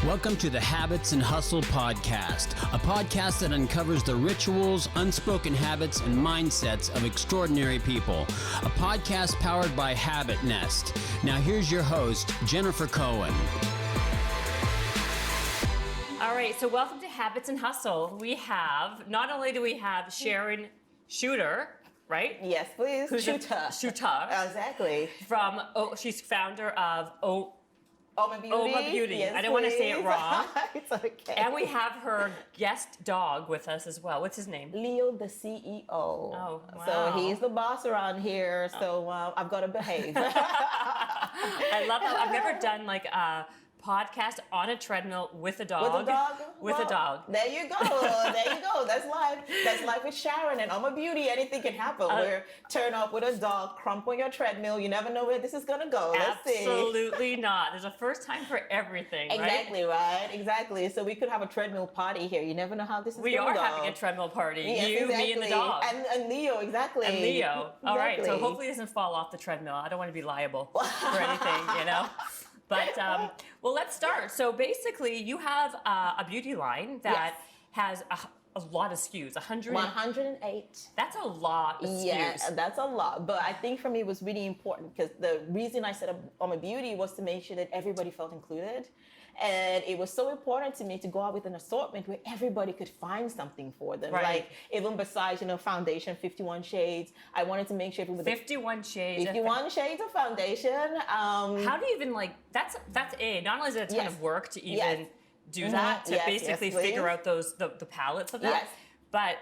Welcome to the Habits and Hustle podcast, a podcast that uncovers the rituals, unspoken habits, and mindsets of extraordinary people. A podcast powered by Habit Nest. Now here's your host, Jennifer Cohen. All right, so welcome to Habits and Hustle. Not only do we have Sharon Chuter, right? Yes, please. Who's Chuter. Exactly. She's founder of UOMA Beauty. UOMA Beauty. Yes, I don't want to say it wrong. It's okay. And we have her guest dog with us as well. What's his name? Leo, the CEO. Oh, wow. So he's the boss around here. So I've got to behave. I love how I've never done like a podcast on a treadmill with a dog. With a dog? With a dog. There you go. There you go. That's life. That's life with Sharon and UOMA Beauty. Anything can happen. We're turn up with a dog, crump on your treadmill. You never know where this is going to go. Let's see. Absolutely not. There's a first time for everything, Exactly, right? Exactly. So we could have a treadmill party here. You never know how this is going to go. We are having a treadmill party. Yes, you, exactly. me, and the dog. And Leo, exactly. And Leo. All right. So Exactly. hopefully it doesn't fall off the treadmill. I don't want to be liable for anything, you know? But, well, let's start. So basically, you have a beauty line that has a lot of SKUs, 108. That's a lot of SKUs. Yeah, that's a lot. But I think for me it was really important because the reason I set up UOMA Beauty was to make sure that everybody felt included. And it was so important to me to go out with an assortment where everybody could find something for them. Right. Like even besides, foundation, 51 shades, I wanted to make sure people 51 shades. 51 shades of foundation. How do you even that's not only is it a ton of work to even do that, to basically figure out the palettes of that, but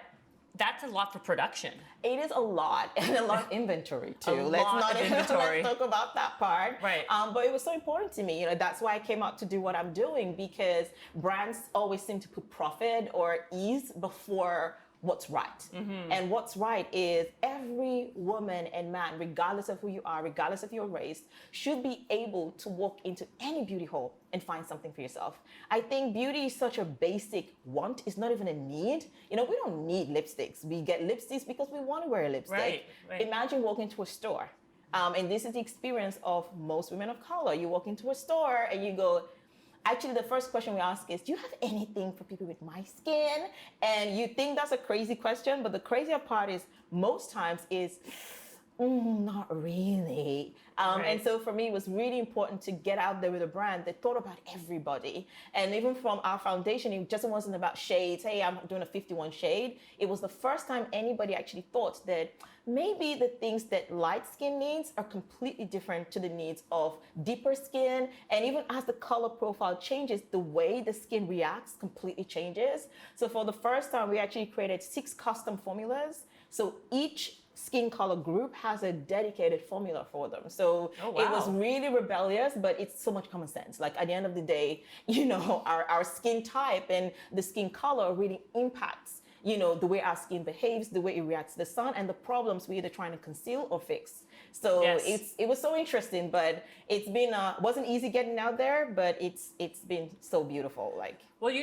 that's a lot for production. It is a lot, and a lot of inventory too. Let's talk about that part. Right. But it was so important to me. That's why I came out to do what I'm doing, because brands always seem to put profit or ease before what's right. Mm-hmm. And what's right is every woman and man, regardless of who you are, regardless of your race, should be able to walk into any beauty hall and find something for yourself. I think beauty is such a basic want. It's not even a need. We don't need lipsticks. We get lipsticks because we want to wear a lipstick. Right. Imagine walking to a store. And this is the experience of most women of color. You walk into a store and you go, actually, the first question we ask is, do you have anything for people with my skin? And you think that's a crazy question, but the crazier part is most times is, not really. And so for me, it was really important to get out there with a brand that thought about everybody. And even from our foundation, it just wasn't about shades. Hey, I'm doing a 51 shade. It was the first time anybody actually thought that maybe the things that light skin needs are completely different to the needs of deeper skin. And even as the color profile changes, the way the skin reacts completely changes. So for the first time, we actually created 6 custom formulas. So each skin color group has a dedicated formula for them. So It was really rebellious, but it's so much common sense. Like at the end of the day, our skin type and the skin color really impacts, the way our skin behaves, the way it reacts to the sun, and the problems we're either trying to conceal or fix. So it was so interesting, but it's been wasn't easy getting out there, but it's been so beautiful. Well,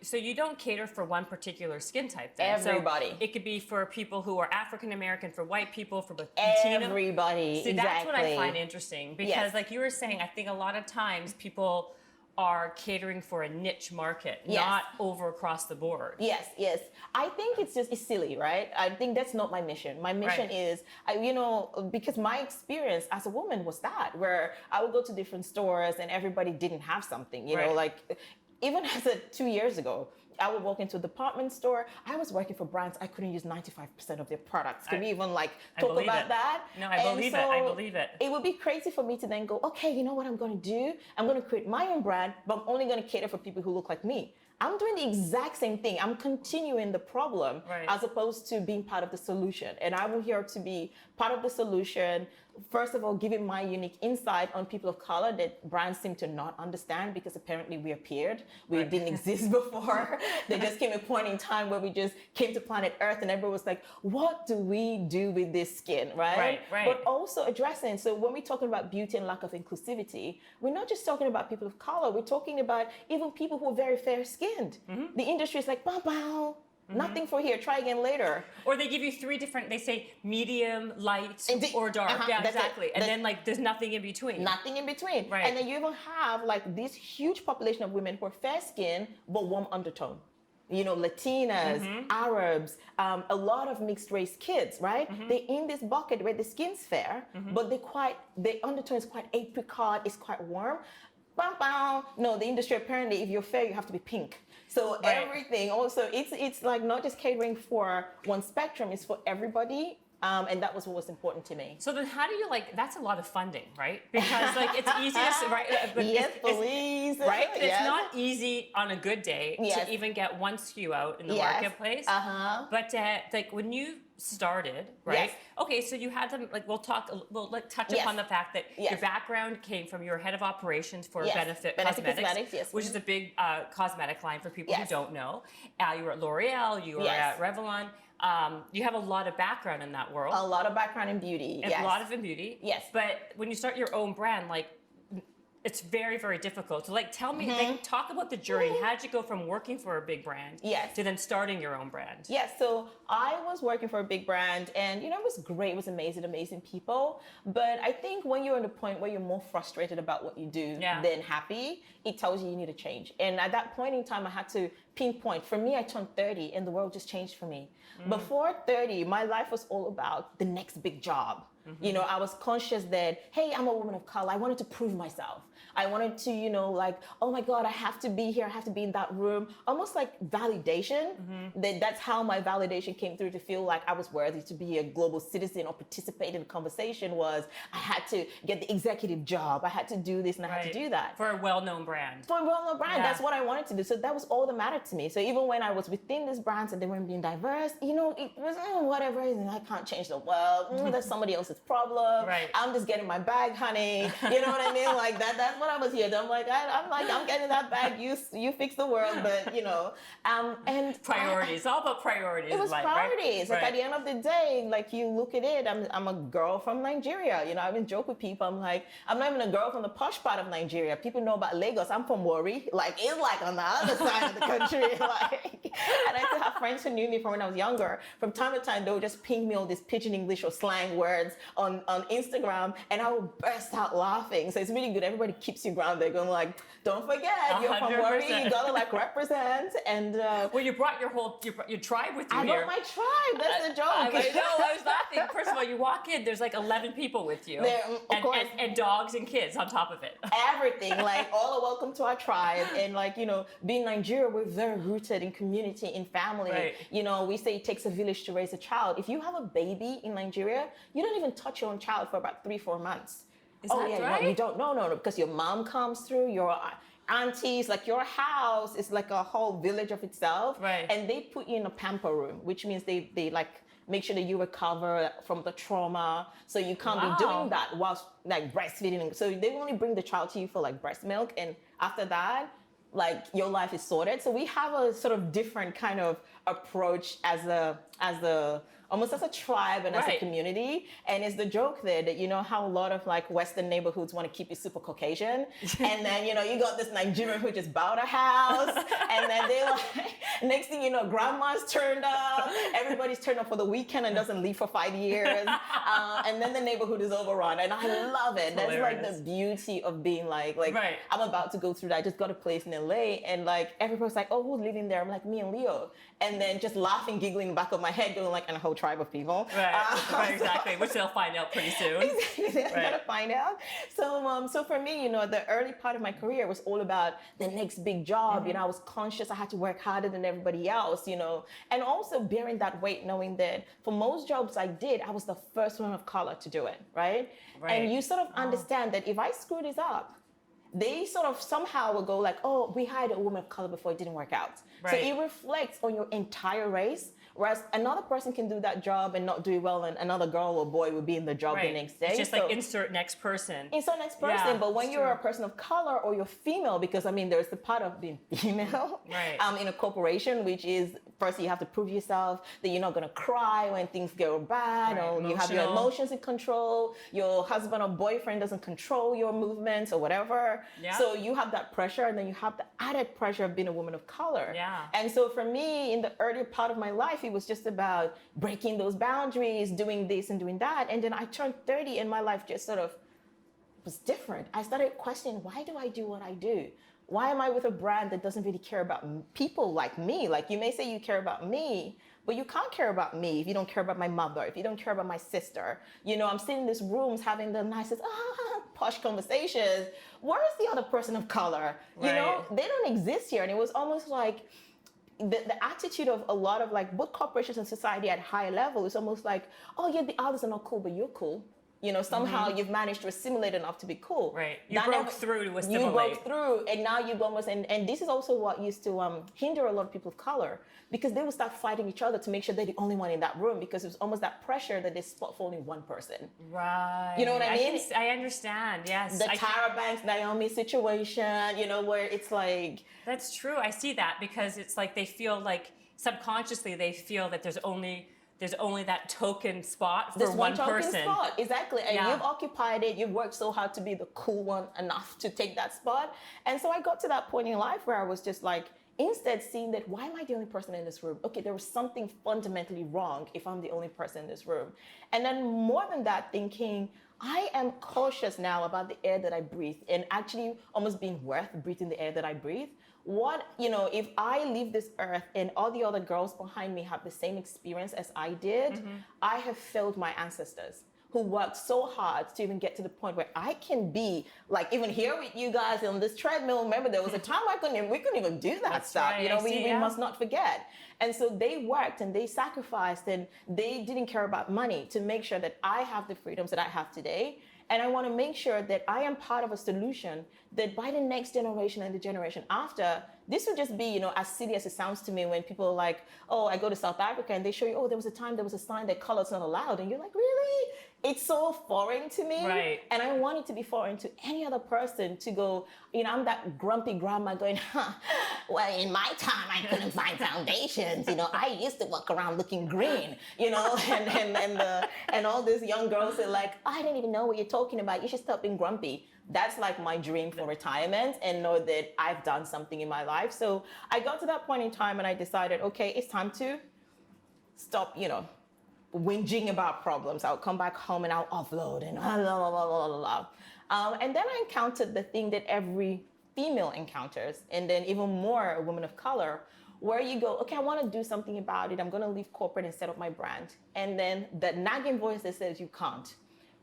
so you don't cater for one particular skin type then? Everybody. So it could be for people who are African American, for white people, for Latino. See, Everybody. Exactly. that's what I find interesting, because like you were saying, I think a lot of times people are catering for a niche market, not over across the board. Yes. I think it's silly, right? I think that's not my mission. My mission is, because my experience as a woman was that, where I would go to different stores and everybody didn't have something, even as 2 years ago, I would walk into a department store. I was working for brands. I couldn't use 95% of their products. Can we even talk about that? No, I believe it. It would be crazy for me to then go, okay, you know what I'm going to do? I'm going to create my own brand, but I'm only going to cater for people who look like me. I'm doing the exact same thing. I'm continuing the problem as opposed to being part of the solution. And I'm here to be part of the solution. First of all, giving my unique insight on people of color that brands seem to not understand, because apparently we appeared. We didn't exist before. There just came a point in time where we just came to planet Earth and everyone was like, what do we do with this skin, right? But also addressing, so when we're talking about beauty and lack of inclusivity, we're not just talking about people of color. We're talking about even people who are very fair-skinned. The industry is like, bow, bow. Nothing for here. Try again later. Or they give you 3 different, they say medium, light, And or dark. Yeah, that's exactly. it. And then like there's nothing in between. Nothing in between. Right. And then you even have like this huge population of women who are fair skin but warm undertone. You know, Latinas, Arabs, a lot of mixed race kids, right? They're in this bucket where the skin's fair, but the undertone is quite apricot, it's quite warm. Bam, bam. No, the industry apparently, if you're fair, you have to be pink. So everything also, it's like not just catering for one spectrum, it's for everybody. And that was what was important to me. So then how do you that's a lot of funding, right? Because like it's easy to, right? But Yes, please. Right? Yes. It's not easy on a good day to even get one SKU out in the marketplace. But like when you started, right? Yes. Okay, so you had them, like we'll touch upon the fact that your background came from your head of operations for Benefit Cosmetics, which is a big cosmetic line for people who don't know. You were at L'Oreal, you were at Revlon. You have a lot of background in that world. A lot of background in beauty. A lot of in beauty. Yes. But when you start your own brand, like it's very, very difficult. So like tell me, like, talk about the journey. How did you go from working for a big brand to then starting your own brand? Yes, so I was working for a big brand and, it was great. It was amazing people. But I think when you're at a point where you're more frustrated about what you do than happy, it tells you need to change. And at that point in time, I had to pinpoint. For me, I turned 30 and the world just changed for me. Before 30, my life was all about the next big job. I was conscious that, hey, I'm a woman of color. I wanted to prove myself. I wanted to, oh my God, I have to be here. I have to be in that room. Almost like validation. That's how my validation came through to feel like I was worthy to be a global citizen or participate in the conversation was I had to get the executive job. I had to do this and I had to do that. For a well-known brand. For a well-known brand. That's what I wanted to do. So that was all that mattered to me. So even when I was within these brands and they weren't being diverse, it was whatever. I can't change the world. That's somebody else's problem. I'm just getting my bag, honey. You know what I mean? Like that's what I was here. I'm like, I'm getting that bag. You fix the world, but and priorities. All about priorities. It was priorities. Right? Like at the end of the day, like you look at it. I'm a girl from Nigeria. I even joke with people. I'm like, I'm not even a girl from the posh part of Nigeria. People know about Lagos. I'm from Warri. Like it's like on the other side of the country. And I still have friends who knew me from when I was younger. From time to time, they would just ping me all these pidgin English or slang words on Instagram, and I would burst out laughing. So it's really good. Everybody keeps you grounded, going like, don't forget, you're from Warri. You gotta represent. And well, you brought your tribe with you I here. brought my tribe. That's the joke. I was laughing. First of all, you walk in, there's like 11 people with you, and dogs and kids on top of it. Everything, like all are welcome to our tribe. And being Nigeria, we're very rooted in community, in family. We say it takes a village to raise a child. If you have a baby in Nigeria, you don't even touch your own child for about 3-4 months. Is that right? No, you don't. No, because your mom comes through, your aunties, like your house is like a whole village of itself. And they put you in a pamper room, which means they make sure that you recover from the trauma. So you can't be doing that whilst breastfeeding. So they only bring the child to you for breast milk, and after that, your life is sorted. So we have a sort of different kind of approach as almost as a tribe and as a community. And it's the joke there that how a lot of Western neighborhoods want to keep you super Caucasian. And then, you got this Nigerian who just bought a house. And then they next thing you know, grandma's turned up. Everybody's turned up for the weekend and doesn't leave for 5 years. And then the neighborhood is overrun. And I love it. That's hilarious. The beauty of being I'm about to go through that. I just got a place in LA. And everybody's like, oh, who's living there? I'm like, me and Leo. And then just laughing, giggling in the back of my head, going and a whole tribe of people. Right, exactly. Which they'll find out pretty soon. They're gonna find out. So for me, the early part of my career was all about the next big job. I was conscious I had to work harder than everybody else. And also bearing that weight, knowing that for most jobs I did, I was the first woman of color to do it. Right. And you sort of understand that if I screw this up, they sort of somehow will go oh, we hired a woman of color before it didn't work out. So it reflects on your entire race, Whereas another person can do that job and not do it well, and another girl or boy will be in the job the next day. It's just like insert next person. Insert next person. But when you're a person of color or you're female, because I mean, there's the part of being female in a corporation, which is first you have to prove yourself that you're not going to cry when things go bad, or you have your emotions in control. Your husband or boyfriend doesn't control your movements or whatever. Yeah. So you have that pressure, and then you have the added pressure of being a woman of color. Yeah. And so for me, in the early part of my life, it was just about breaking those boundaries, doing this and doing that. And then I turned 30 and my life just sort of was different. I started questioning, why do I do what I do? Why am I with a brand that doesn't really care about people like me? Like, you may say you care about me, but you can't care about me if you don't care about my mother, if you don't care about my sister. You know, I'm sitting in these rooms having the nicest, posh conversations. Where is the other person of color? Right. You know, they don't exist here. And it was almost like the attitude of a lot of like both corporations and society at high level is almost like, oh yeah, the others are not cool, but you're cool. You know, somehow you've managed to assimilate enough to be cool. Right. You broke through to assimilate. You broke through, and now you've almost, and this is also what used to hinder a lot of people of color, because they would start fighting each other to make sure they're the only one in that room, because it was almost that pressure that they spot for only one person. Right. You know what I mean? I understand, yes. The Tyra Banks, Naomi situation, you know, where it's like... That's true. I see that, because it's like they feel like, subconsciously, they feel that there's only that token spot for one person. Spot. Exactly. And you've occupied it. You've worked so hard to be the cool one enough to take that spot. And so I got to that point in life where I was just like, instead seeing that, why am I the only person in this room? Okay, there was something fundamentally wrong if I'm the only person in this room. And then more than that, thinking, I am cautious now about the air that I breathe, and actually almost being worth breathing the air that I breathe. What, you know, if I leave this earth and all the other girls behind me have the same experience as I did, I have failed my ancestors who worked so hard to even get to the point where I can be like, even here with you guys on this treadmill. Remember, there was a time we couldn't even do that stuff. Right, you know, we must not forget. And so they worked and they sacrificed, and they didn't care about money to make sure that I have the freedoms that I have today. And I want to make sure that I am part of a solution that by the next generation and the generation after, this would just be, you know, as silly as it sounds to me when people are like, oh, I go to South Africa and they show you, oh, there was a sign that color's not allowed. And you're like, really? It's so foreign to me. Right. And I want it to be foreign to any other person to go, you know, I'm that grumpy grandma going, well, in my time, I couldn't find foundations. You know, I used to walk around looking green, you know, and all these young girls are like, I don't even know what you're talking about. You should stop being grumpy. That's like my dream for retirement, and know that I've done something in my life. So I got to that point in time and I decided, okay, it's time to stop, you know, whinging about problems. I'll come back home and I'll offload and blah, blah, blah, blah, blah, blah. And then I encountered the thing that every female encounters, and then even more a woman of color, where you go, okay, I want to do something about it. I'm going to leave corporate and set up my brand. And then that nagging voice that says you can't.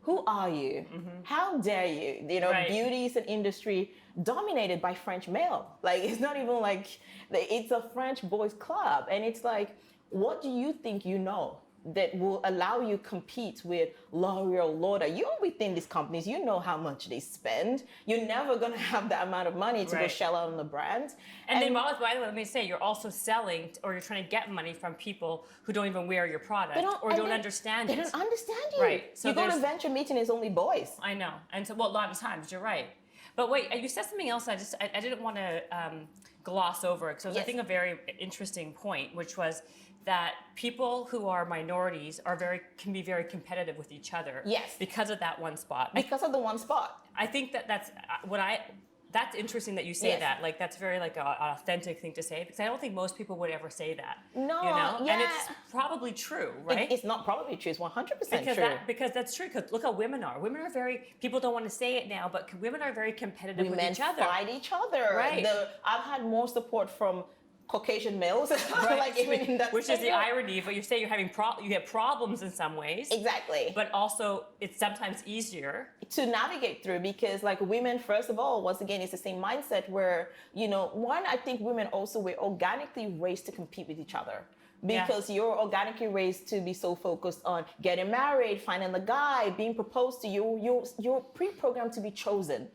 Who are you? How dare you? You know, beauty is an industry dominated by French male. Like, it's not even like, it's a French boys club. And it's like, what do you think you know that will allow you compete with L'Oreal, Lauder? You're within these companies, you know how much they spend. You're never going to have that amount of money to go shell out on the brand. And then, by the way, let me say, you're also selling, or you're trying to get money from people who don't even wear your product or don't understand it. They don't understand you. Right. So you go to a venture meeting, it's only boys. I know. And so, well, a lot of times, you're right. But wait, you said something else I didn't want to gloss over, because it was, I think, a very interesting point, which was that people who are minorities can be very competitive with each other. Yes. Because of that one spot. Because of the one spot. I think that's interesting that you say that. Like, that's very like an authentic thing to say, because I don't think most people would ever say that. No, you know? And it's probably true, right? It's not probably true. It's 100% true. Because that's true. Because look how women are. Women are very, people don't want to say it now, but women are very competitive with each other. Women fight each other. Right. I've had more support from Caucasian males, like even in that which is the irony, but you say you're having you have problems in some ways. Exactly. But also it's sometimes easier to navigate through, because like women, first of all, once again, it's the same mindset where, you know, one, I think women also were organically raised to compete with each other. Because you're organically raised to be so focused on getting married, finding the guy, being proposed to you. You're pre-programmed to be chosen.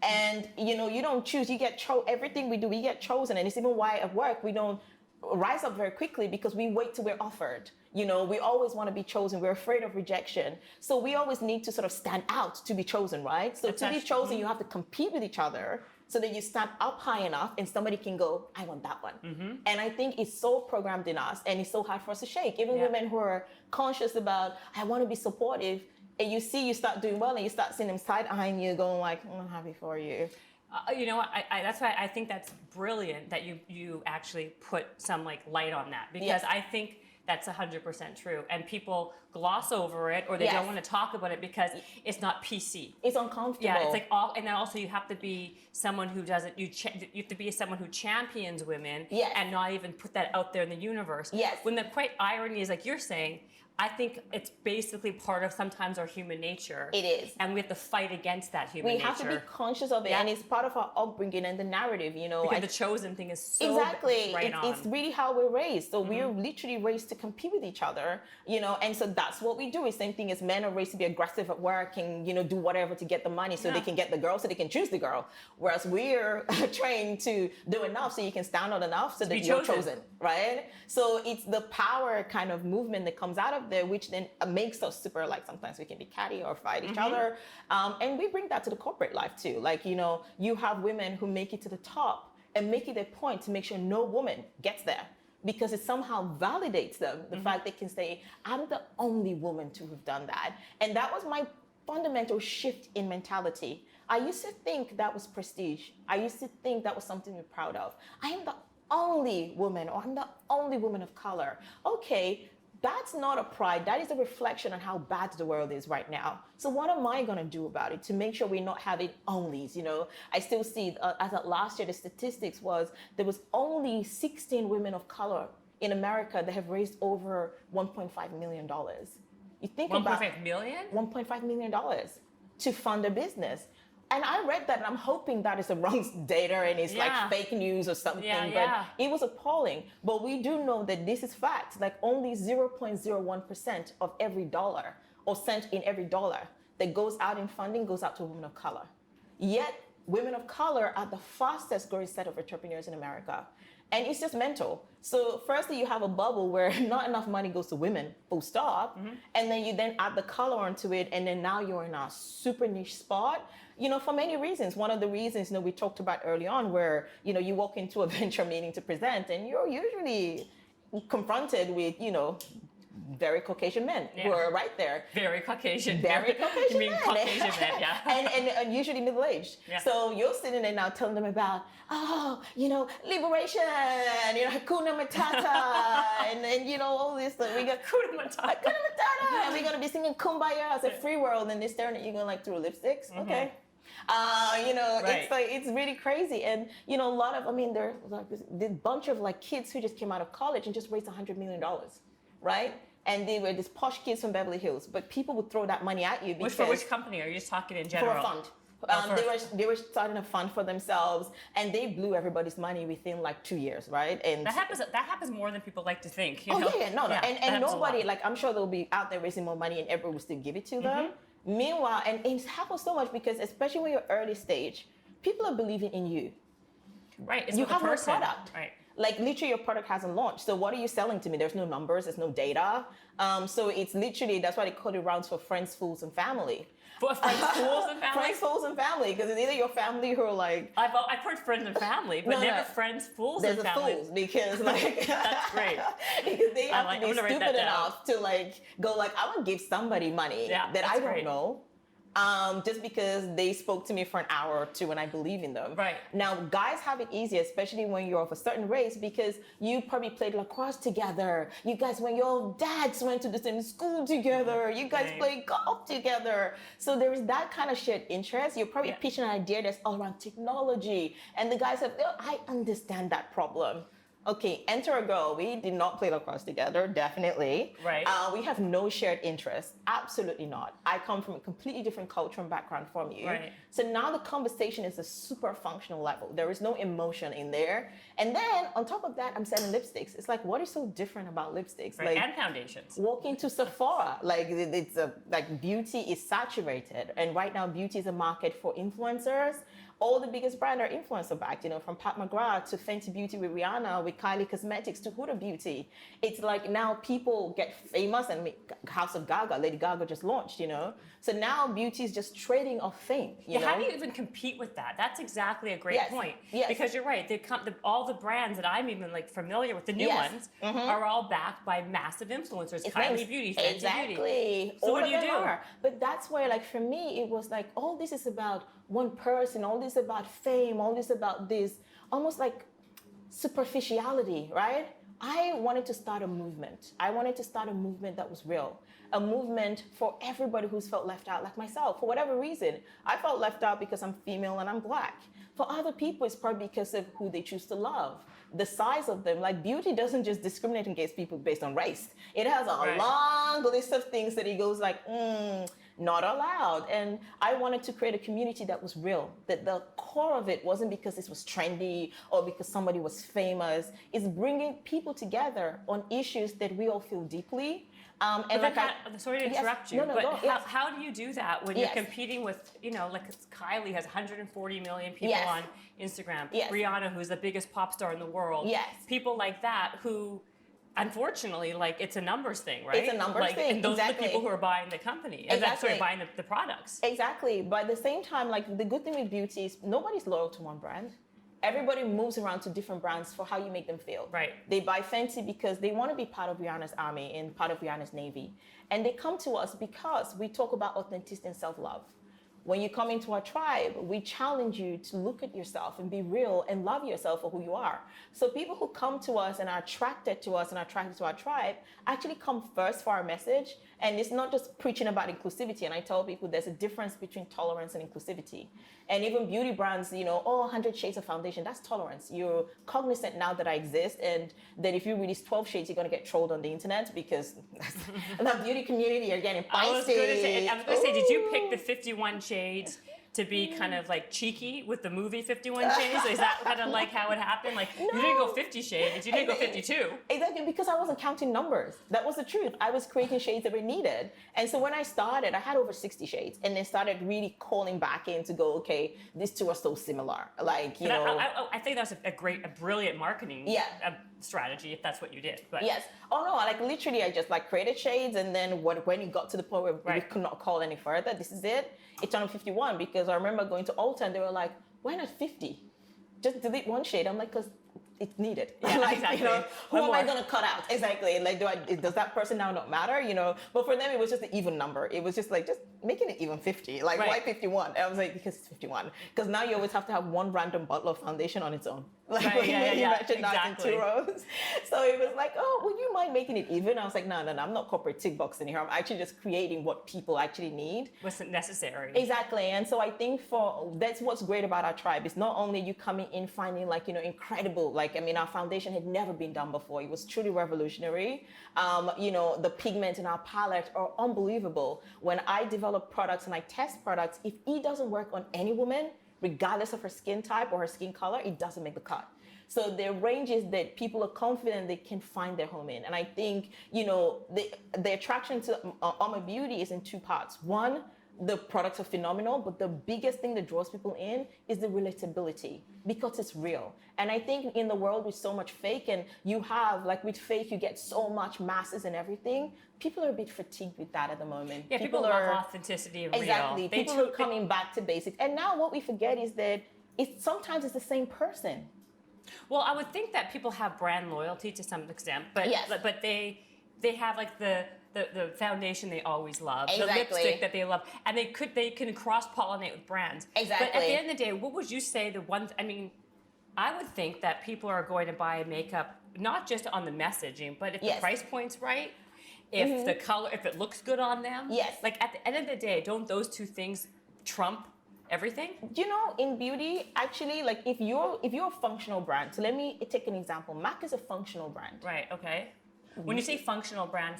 And, you know, you don't choose, you get everything we do, we get chosen. And it's even why at work we don't rise up very quickly because we wait till we're offered. You know, we always want to be chosen. We're afraid of rejection. So we always need to sort of stand out to be chosen, right? So to be chosen, you have to compete with each other so that you stand up high enough and somebody can go, I want that one. And I think it's so programmed in us and it's so hard for us to shake. Even women who are conscious about, I want to be supportive, and you see you start doing well and you start seeing them side-eyeing you going like, I'm happy for you. You know what? That's why I think that's brilliant that you actually put some like light on that, because I think that's 100% true, and people gloss over it or they don't want to talk about it because it's not PC. It's uncomfortable. Yeah, it's like and then also you have to be someone who doesn't. You have to be someone who champions women and not even put that out there in the universe. Yes. When the quite irony is, like you're saying, I think it's basically part of sometimes our human nature. It is. And we have to fight against that human nature. We have to be conscious of it, and it's part of our upbringing and the narrative, you know. Because the chosen thing is so It's really how we're raised. So we're literally raised to compete with each other, you know, and so that's what we do. It's the same thing as men are raised to be aggressive at work and, you know, do whatever to get the money so they can get the girl, so they can choose the girl. Whereas we're trained to do enough so you can stand out enough so that you're chosen, right? So it's the power kind of movement that comes out of there, which then makes us super, like, sometimes we can be catty or fight each other. And we bring that to the corporate life too. Like, you know, you have women who make it to the top and make it a point to make sure no woman gets there, because it somehow validates them, the fact they can say, I'm the only woman to have done that. And that was my fundamental shift in mentality. I used to think that was prestige. I used to think that was something to be proud of. I am the only woman, or I'm the only woman of color. Okay, that's not a pride. That is a reflection on how bad the world is right now. So what am I going to do about it to make sure we're not having onlys? You know, I still see, as of last year, the statistics was there was only 16 women of color in America that have raised over $1.5 million. You think about $1.5 million? $1.5 million to fund a business. And I read that and I'm hoping that is the wrong data and it's like fake news or something, but it was appalling. But we do know that this is fact, like only 0.01% of every dollar or cent in every dollar that goes out in funding goes out to women of color. Yet women of color are the fastest growing set of entrepreneurs in America. And it's just mental. So firstly, you have a bubble where not enough money goes to women, full stop. And then you then add the color onto it. And then now you're in a super niche spot, you know, for many reasons. One of the reasons, you know, we talked about early on where, you know, you walk into a venture meeting to present and you're usually confronted with, you know, very Caucasian men who are right there. Very Caucasian. Very Caucasian men. Caucasian men, yeah. and usually middle-aged. Yeah. So you're sitting there now telling them about, oh, you know, liberation, you know, Hakuna Matata, and then, you know, all this stuff. We got Hakuna Matata. And we're going to be singing Kumbaya as a free world, and they're staring at you going like, through lipsticks? Okay. You know, it's like, it's really crazy. And, you know, a lot of, I mean, there's like this bunch of like kids who just came out of college and just raised $100 million. Right? And they were these posh kids from Beverly Hills, but people would throw that money at you because for which company? Are you just talking in general? For a fund. They were starting a fund for themselves, and they blew everybody's money within like 2 years, right? And that happens more than people like to think. You know? No. And nobody, like, I'm sure they'll be out there raising more money, and everyone will still give it to them. Meanwhile, and it happens so much because especially when you're early stage, people are believing in you. Right. It's you have no product. Right. Like, literally, your product hasn't launched. So what are you selling to me? There's no numbers. There's no data. So it's literally, that's why they call it rounds for friends, fools, and family. For friends, fools, and family? Friends, fools, and family. Because it's either your family who are like... I've heard friends and family, but never friends, fools, and family. There's the fools, because like... That's great. Because they have to be stupid enough to like, go like, I want to give somebody money that I don't know. Just because they spoke to me for an hour or two and I believe in them. Right. Now, guys have it easier, especially when you're of a certain race, because you probably played lacrosse together. You guys, when your dads went to the same school together, you guys played golf together. So there is that kind of shared interest. You're probably pitching an idea that's all around technology. And the guys have, oh, I understand that problem. Okay, enter a girl. We did not play lacrosse together, definitely. Right. We have no shared interests. Absolutely not. I come from a completely different culture and background from you. Right. So now the conversation is a super functional level. There is no emotion in there. And then on top of that, I'm selling lipsticks. It's like, what is so different about lipsticks? Right. Like, and foundations. Walking to Sephora, like it's like beauty is saturated. And right now beauty is a market for influencers. All the biggest brands are influencer backed, you know, from Pat McGrath to Fenty Beauty with Rihanna, with Kylie Cosmetics to Huda Beauty. It's like now people get famous, and House of Gaga, Lady Gaga just launched, you know. So now beauty is just trading off fame. You know? How do you even compete with that? That's exactly a great point. Yes. Because you're right. All the brands that I'm even like familiar with, the new ones, are all backed by massive influencers. Kylie Beauty, Fenty Beauty. So what do you do? But that's where, like, for me, it was like, all this is about one person, all this about fame, all this about this, almost like superficiality, right? I wanted to start a movement. I wanted to start a movement that was real. A movement for everybody who's felt left out, like myself. For whatever reason, I felt left out because I'm female and I'm Black. For other people, it's probably because of who they choose to love, the size of them. Like, beauty doesn't just discriminate against people based on race. It has a long list of things that it goes like, not allowed. And I wanted to create a community that was real, that the core of it wasn't because this was trendy or because somebody was famous. It's bringing people together on issues that we all feel deeply. And like sorry to interrupt you, but how do you do that when you're competing with, you know, like Kylie has 140 million people on Instagram, Rihanna, who's the biggest pop star in the world, people like that who, unfortunately, like, it's a numbers thing, right? It's a numbers thing. And those are the people who are buying the company, and that's sort of buying the products. Exactly. But at the same time, like, the good thing with beauty is nobody's loyal to one brand. Everybody moves around to different brands for how you make them feel. Right. They buy Fenty because they want to be part of Rihanna's army and part of Rihanna's navy. And they come to us because we talk about authenticity and self-love. When you come into our tribe, we challenge you to look at yourself and be real and love yourself for who you are. So people who come to us and are attracted to us and are attracted to our tribe actually come first for our message. And it's not just preaching about inclusivity. And I tell people there's a difference between tolerance and inclusivity. And even beauty brands, you know, 100 shades of foundation, that's tolerance. You're cognizant now that I exist, and that if you release 12 shades, you're going to get trolled on the internet, because the beauty community are getting feisty. I was going to say, did you pick the 51 shades to be kind of like cheeky with the movie 51 Shades? Is that kind of like how it happened? Like, no. You didn't go 50 shades, you didn't go 52. Exactly, because I wasn't counting numbers. That was the truth. I was creating shades that were needed. And so when I started, I had over 60 shades, and then started really calling back in to go, okay, these two are so similar. Like, you know. I think that was a brilliant marketing strategy, if that's what you did. But. Yes. Oh no, like literally I just like created shades, and then when it got to the point where we could not call any further, this is it. It turned 51, because I remember going to Ulta and they were like, why not 50? Just delete one shade. I'm like, because it's needed. Yeah, like, exactly. You know, who am I going to cut out? Exactly. Like, does that person now not matter? You know, but for them, it was just an even number. It was just like, just making it even 50. Like, why 51? And I was like, because it's 51. Because now you always have to have one random bottle of foundation on its own. Like, when you mentioned that in 2 rows. So it was like, oh, would you mind making it even? I was like, no, I'm not corporate tick boxing here. I'm actually just creating what people actually need. What's necessary. Exactly. And so I think that's what's great about our tribe. It's not only you coming in finding, like, you know, incredible, like, I mean, our foundation had never been done before. It was truly revolutionary. You know, the pigments in our palette are unbelievable. When I develop products and I test products, if it doesn't work on any woman, regardless of her skin type or her skin color, it doesn't make the cut. So there are ranges that people are confident they can find their home in. And I think, you know, the attraction to UOMA Beauty is in 2 parts. One, the products are phenomenal, but the biggest thing that draws people in is the relatability, because it's real. And I think in the world with so much fake, and you have, like with fake, you get so much masses and everything, people are a bit fatigued with that at the moment. Yeah, people love authenticity and real. Exactly. People are coming back to basics. And now what we forget is that sometimes it's the same person. Well, I would think that people have brand loyalty to some extent, but they have like the foundation they always love, the lipstick that they love, and they can cross-pollinate with brands. Exactly. But at the end of the day, what would you say I would think that people are going to buy makeup not just on the messaging, but if the price point's right, if the color, if it looks good on them. Yes. Like at the end of the day, don't those 2 things trump everything? You know, in beauty, actually, like if you're a functional brand, so let me take an example. MAC is a functional brand. Right, okay. When you say functional brand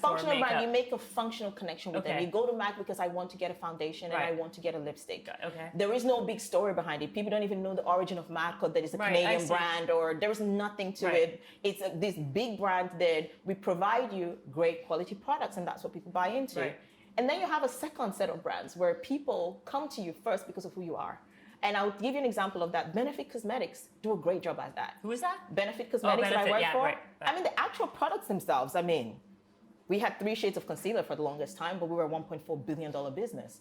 you make a functional connection with them. You go to MAC because I want to get a foundation and I want to get a lipstick. Okay. There is no big story behind it. People don't even know the origin of MAC, or that it's a Canadian brand, or there is nothing to it. It's this big brand that we provide you great quality products, and that's what people buy into. Right. And then you have a second set of brands where people come to you first because of who you are. And I'll give you an example of that. Benefit Cosmetics do a great job at that. Who is that? Benefit Cosmetics that I work for. Right. I mean, the actual products themselves, I mean, we had 3 shades of concealer for the longest time, but we were a $1.4 billion business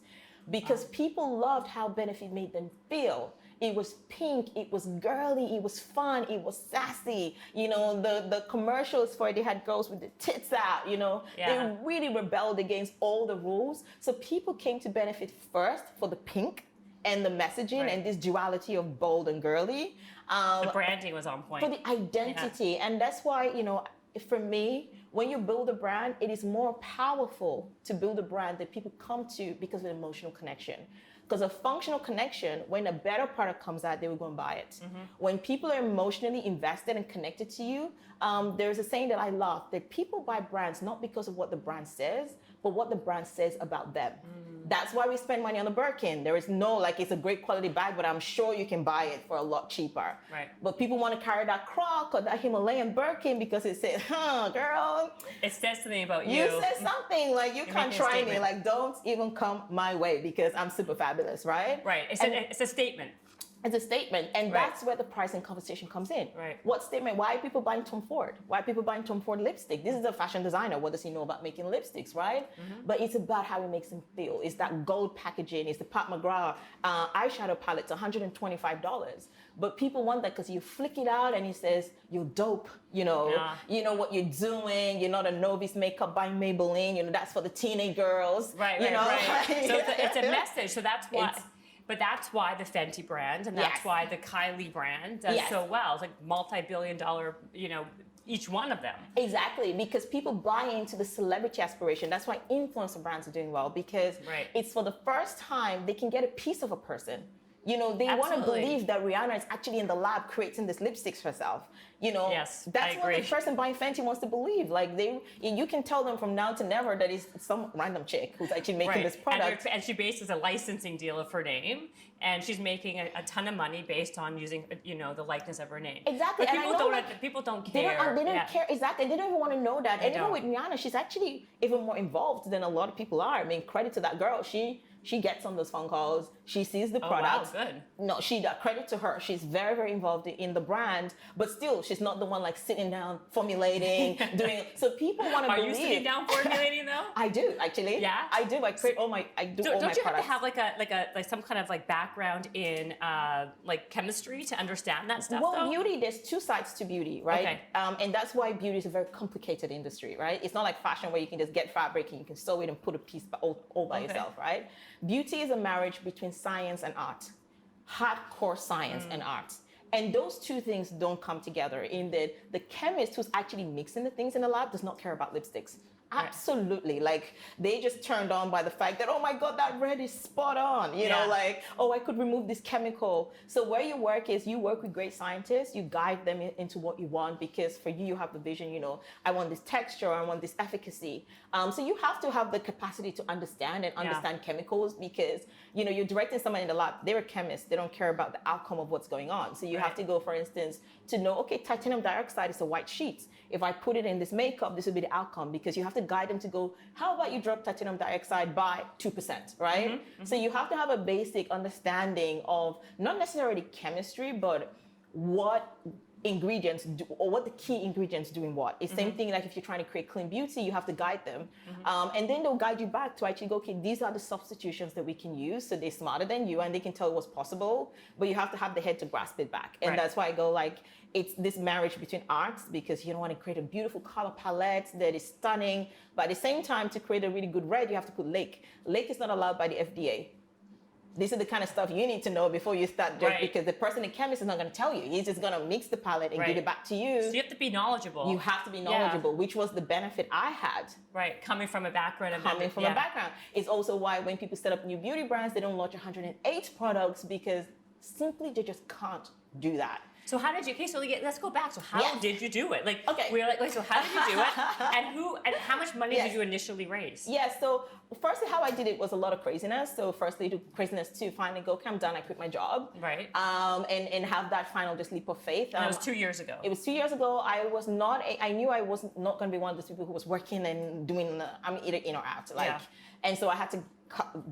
because people loved how Benefit made them feel. It was pink, it was girly, it was fun, it was sassy. You know, the commercials for it, they had girls with the tits out, you know. They really rebelled against all the rules. So people came to Benefit first for the pink and the messaging and this duality of bold and girly. The branding was on point. For the identity. And that's why, you know, for me, when you build a brand, it is more powerful to build a brand that people come to because of an emotional connection. Because a functional connection, when a better product comes out, they will go and buy it. When people are emotionally invested and connected to you, there's a saying that I love, that people buy brands not because of what the brand says, but what the brand says about them. That's why we spend money on the Birkin. There is no, like, it's a great quality bag, but I'm sure you can buy it for a lot cheaper. Right. But people want to carry that Croc or that Himalayan Birkin because it says, girl. It says something about you. You said something, like, you can't try me. Like, don't even come my way because I'm super fabulous, right? Right. It's a statement. It's a statement, and that's where the pricing conversation comes in. Right. What statement? Why are people buying Tom Ford? Why are people buying Tom Ford lipstick? This is a fashion designer. What does he know about making lipsticks, right? But it's about how it makes them feel. It's that gold packaging. It's the Pat McGrath eyeshadow palette. It's $125. But people want that because you flick it out and it says, you're dope. You know, you know what you're doing. You're not a novice makeup by Maybelline. You know, that's for the teenage girls. Right. So it's a message. So that's why. But that's why the Fenty brand and that's why the Kylie brand does so well. It's like multi-billion-dollar, you know, each one of them. Exactly, because people buy into the celebrity aspiration. That's why influencer brands are doing well, because it's for the first time they can get a piece of a person. You know, they want to believe that Rihanna is actually in the lab creating this lipsticks herself. You know, that's what the person buying Fenty wants to believe. Like, you can tell them from now to never that it's some random chick who's actually making this product. And she bases a licensing deal of her name, and she's making a ton of money based on using, you know, the likeness of her name. Exactly. But and people don't care. They don't care. Exactly. They don't even want to know that. And even with Rihanna, she's actually even more involved than a lot of people are. I mean, credit to that girl. She gets on those phone calls. She sees the product. Wow, good. No, credit to her. She's very, very involved in the brand, but still, she's not the one like sitting down, formulating, doing. So people want to believe. Are you sitting down formulating though? I do, actually. Yeah. I do. I create all my. I do all my products. Don't you have to have like some kind of like background in like chemistry to understand that stuff? Well, beauty. There's 2 sides to beauty, right? Okay. And that's why beauty is a very complicated industry, right? It's not like fashion where you can just get fabric and you can sew it and put a piece all by yourself, right? Beauty is a marriage between science and art, hardcore science and art. And those 2 things don't come together in that the chemist who's actually mixing the things in the lab does not care about lipsticks. Absolutely. Like, they just turned on by the fact that, oh my God, that red is spot on. You know, like, oh, I could remove this chemical. So where you work is you work with great scientists, you guide them into what you want, because for you have the vision, you know, I want this texture, I want this efficacy. So you have to have the capacity to understand chemicals, because, you know, you're directing someone in the lab, they're a chemist, they don't care about the outcome of what's going on. So you have to go, for instance, to know, okay, titanium dioxide is a white sheet. If I put it in this makeup, this will be the outcome, because you have to guide them to go, how about you drop titanium dioxide by 2%, right? So you have to have a basic understanding of not necessarily chemistry, but what ingredients do, or what the key ingredients do in what. It's same thing like if you're trying to create clean beauty, you have to guide them. And then they'll guide you back to actually go, okay, these are the substitutions that we can use. So they're smarter than you and they can tell you what's possible, but you have to have the head to grasp it back. And that's why I go like, it's this marriage between arts, because you don't want to create a beautiful color palette that is stunning, but at the same time, to create a really good red, you have to put lake. Lake is not allowed by the FDA. This is the kind of stuff you need to know before you start, because the person in chemist is not going to tell you. He's just going to mix the palette and give it back to you. So you have to be knowledgeable. You have to be knowledgeable, which was the benefit I had. Right, coming from a background. A background. It's also why when people set up new beauty brands, they don't launch 108 products, because simply they just can't do that. So how did you? Okay, so let's go back. So how did you do it? Like, we're like, so how did you do it? And how much money did you initially raise? So firstly, how I did it was a lot of craziness. So firstly, to craziness to finally go, okay, I'm done. I quit my job. Right. And have that final just leap of faith. And it was 2 years ago. It was 2 years ago. I knew I was not going to be one of those people who was working and doing. I'm either in or out. And so I had to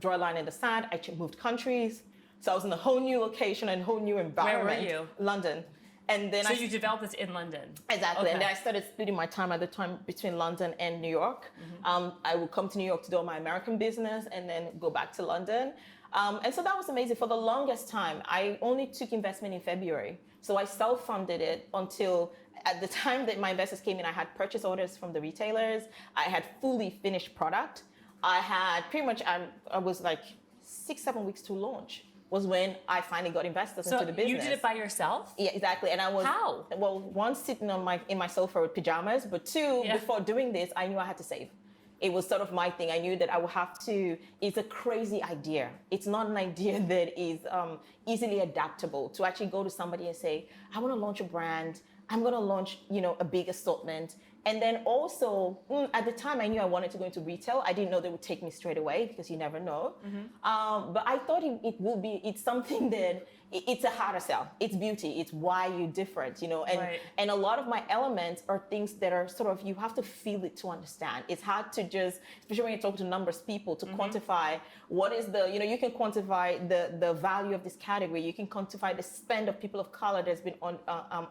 draw a line in the sand. I moved countries. So I was in a whole new location and whole new environment. Where were you? London. And then you developed this in London? Exactly. Okay. And then I started splitting my time at the time between London and New York. I would come to New York to do my American business and then go back to London. And so that was amazing. For the longest time, I only took investment in February. So I self-funded it until at the time that my investors came in, I had purchase orders from the retailers. I had fully finished product. I had pretty much, I was like 6-7 weeks to launch was when I finally got investors into the business. So you did it by yourself? Yeah, exactly. And I was... How? Well, one, sitting in my sofa with pajamas, but two, before doing this, I knew I had to save. It was sort of my thing. I knew that I would have to... It's a crazy idea. It's not an idea that is easily adaptable to actually go to somebody and say, I want to launch a brand. I'm going to launch, a big assortment. And then also, at the time, I knew I wanted to go into retail. I didn't know they would take me straight away because you never know. But I thought it's something that it's a harder sell. It's beauty. It's why you're different, and a lot of my elements are things that are sort of, you have to feel it to understand. It's hard to just, especially when you talk to numbers people, to quantify what is the, you can quantify the value of this category. You can quantify the spend of people of color that's been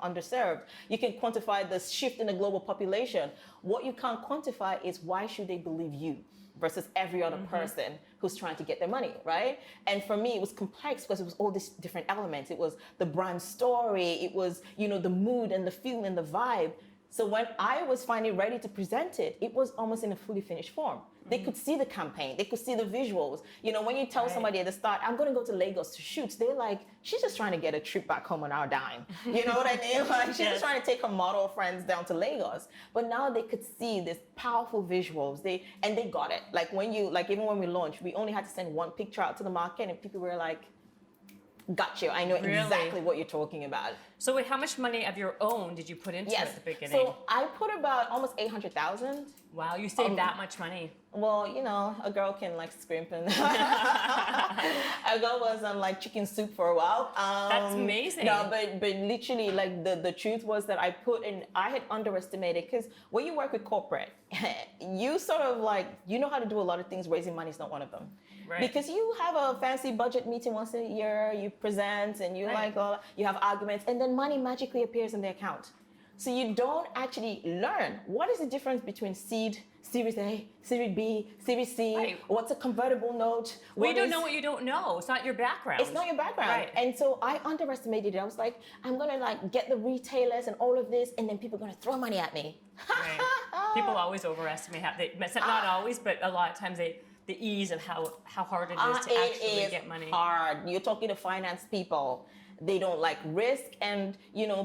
underserved. You can quantify the shift in the global population. What you can't quantify is why should they believe you versus every other person who's trying to get their money, right? And for me, it was complex because it was all these different elements. It was the brand story. It was, the mood and the feel and the vibe. So when I was finally ready to present it, it was almost in a fully finished form. They could see the campaign. They could see the visuals. When you tell somebody at the start, I'm going to go to Lagos to shoot, they're like, she's just trying to get a trip back home on our dime. You know what I mean? Like, she's just trying to take her model friends down to Lagos. But now they could see this powerful visuals. They got it. Like even when we launched, we only had to send one picture out to the market and people were like, got you. I know exactly what you're talking about. So wait, how much money of your own did you put into it at the beginning? So I put about almost 800,000. Wow, you saved that much money. Well, a girl can scrimp and a girl was on chicken soup for a while. That's amazing. No, but literally the truth was that I had underestimated, because when you work with corporate, you sort of you know how to do a lot of things. Raising money is not one of them. Right. Because you have a fancy budget meeting once a year, you present and you you have arguments, and then money magically appears in the account. So you don't actually learn what is the difference between seed, Series A, Series B, Series C. Right. What's a convertible note? We don't know what you don't know. It's not your background. It's not your background. Right. And so I underestimated it. I was like, I'm gonna get the retailers and all of this, and then people are gonna throw money at me. Right. People always overestimate not always, but a lot of times the ease of how hard it is to actually get money. It is hard. You're talking to finance people. They don't like risk, and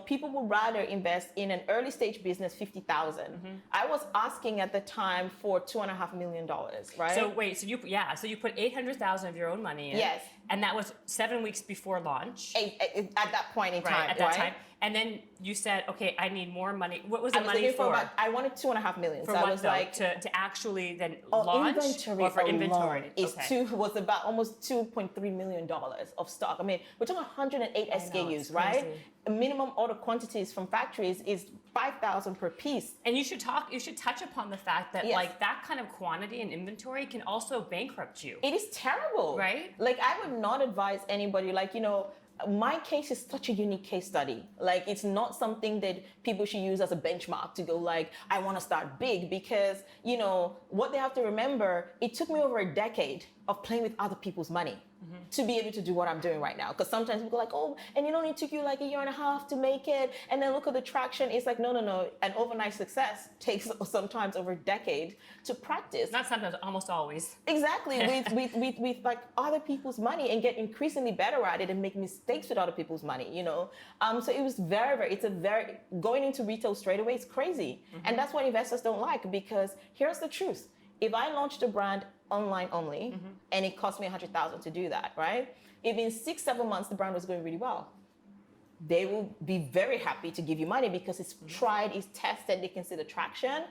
people would rather invest in an early stage business 50,000. I was asking at the time for $2.5 million, right? So wait, so you put 800,000 of your own money in. Yes. And that was 7 weeks before launch. At that point in time, at that time. And then you said, okay, I need more money. What was the money for? I wanted $2.5 million. For so what, I was to actually then launch, inventory or for inventory? Was about almost $2.3 million of stock. I mean, we're talking 108 SKUs, right? Minimum order quantities from factories is 5,000 per piece. And you should touch upon the fact that that kind of quantity and inventory can also bankrupt you. It is terrible. Right? I would not advise anybody, my case is such a unique case study. It's not something that people should use as a benchmark to go I want to start big, because, what they have to remember, it took me over a decade of playing with other people's money to be able to do what I'm doing right now. Because sometimes people are oh, and it only took you a year and a half to make it, and then look at the traction. It's no. An overnight success takes sometimes over a decade to practice. Not sometimes, almost always. Exactly, with other people's money, and get increasingly better at it and make mistakes with other people's money, So it was going into retail straight away is crazy. And that's what investors don't like, because here's the truth. If I launched a brand online only, and it cost me $100,000 to do that, right? If in 6-7 months the brand was going really well, they will be very happy to give you money because it's tried, it's tested, they can see the traction.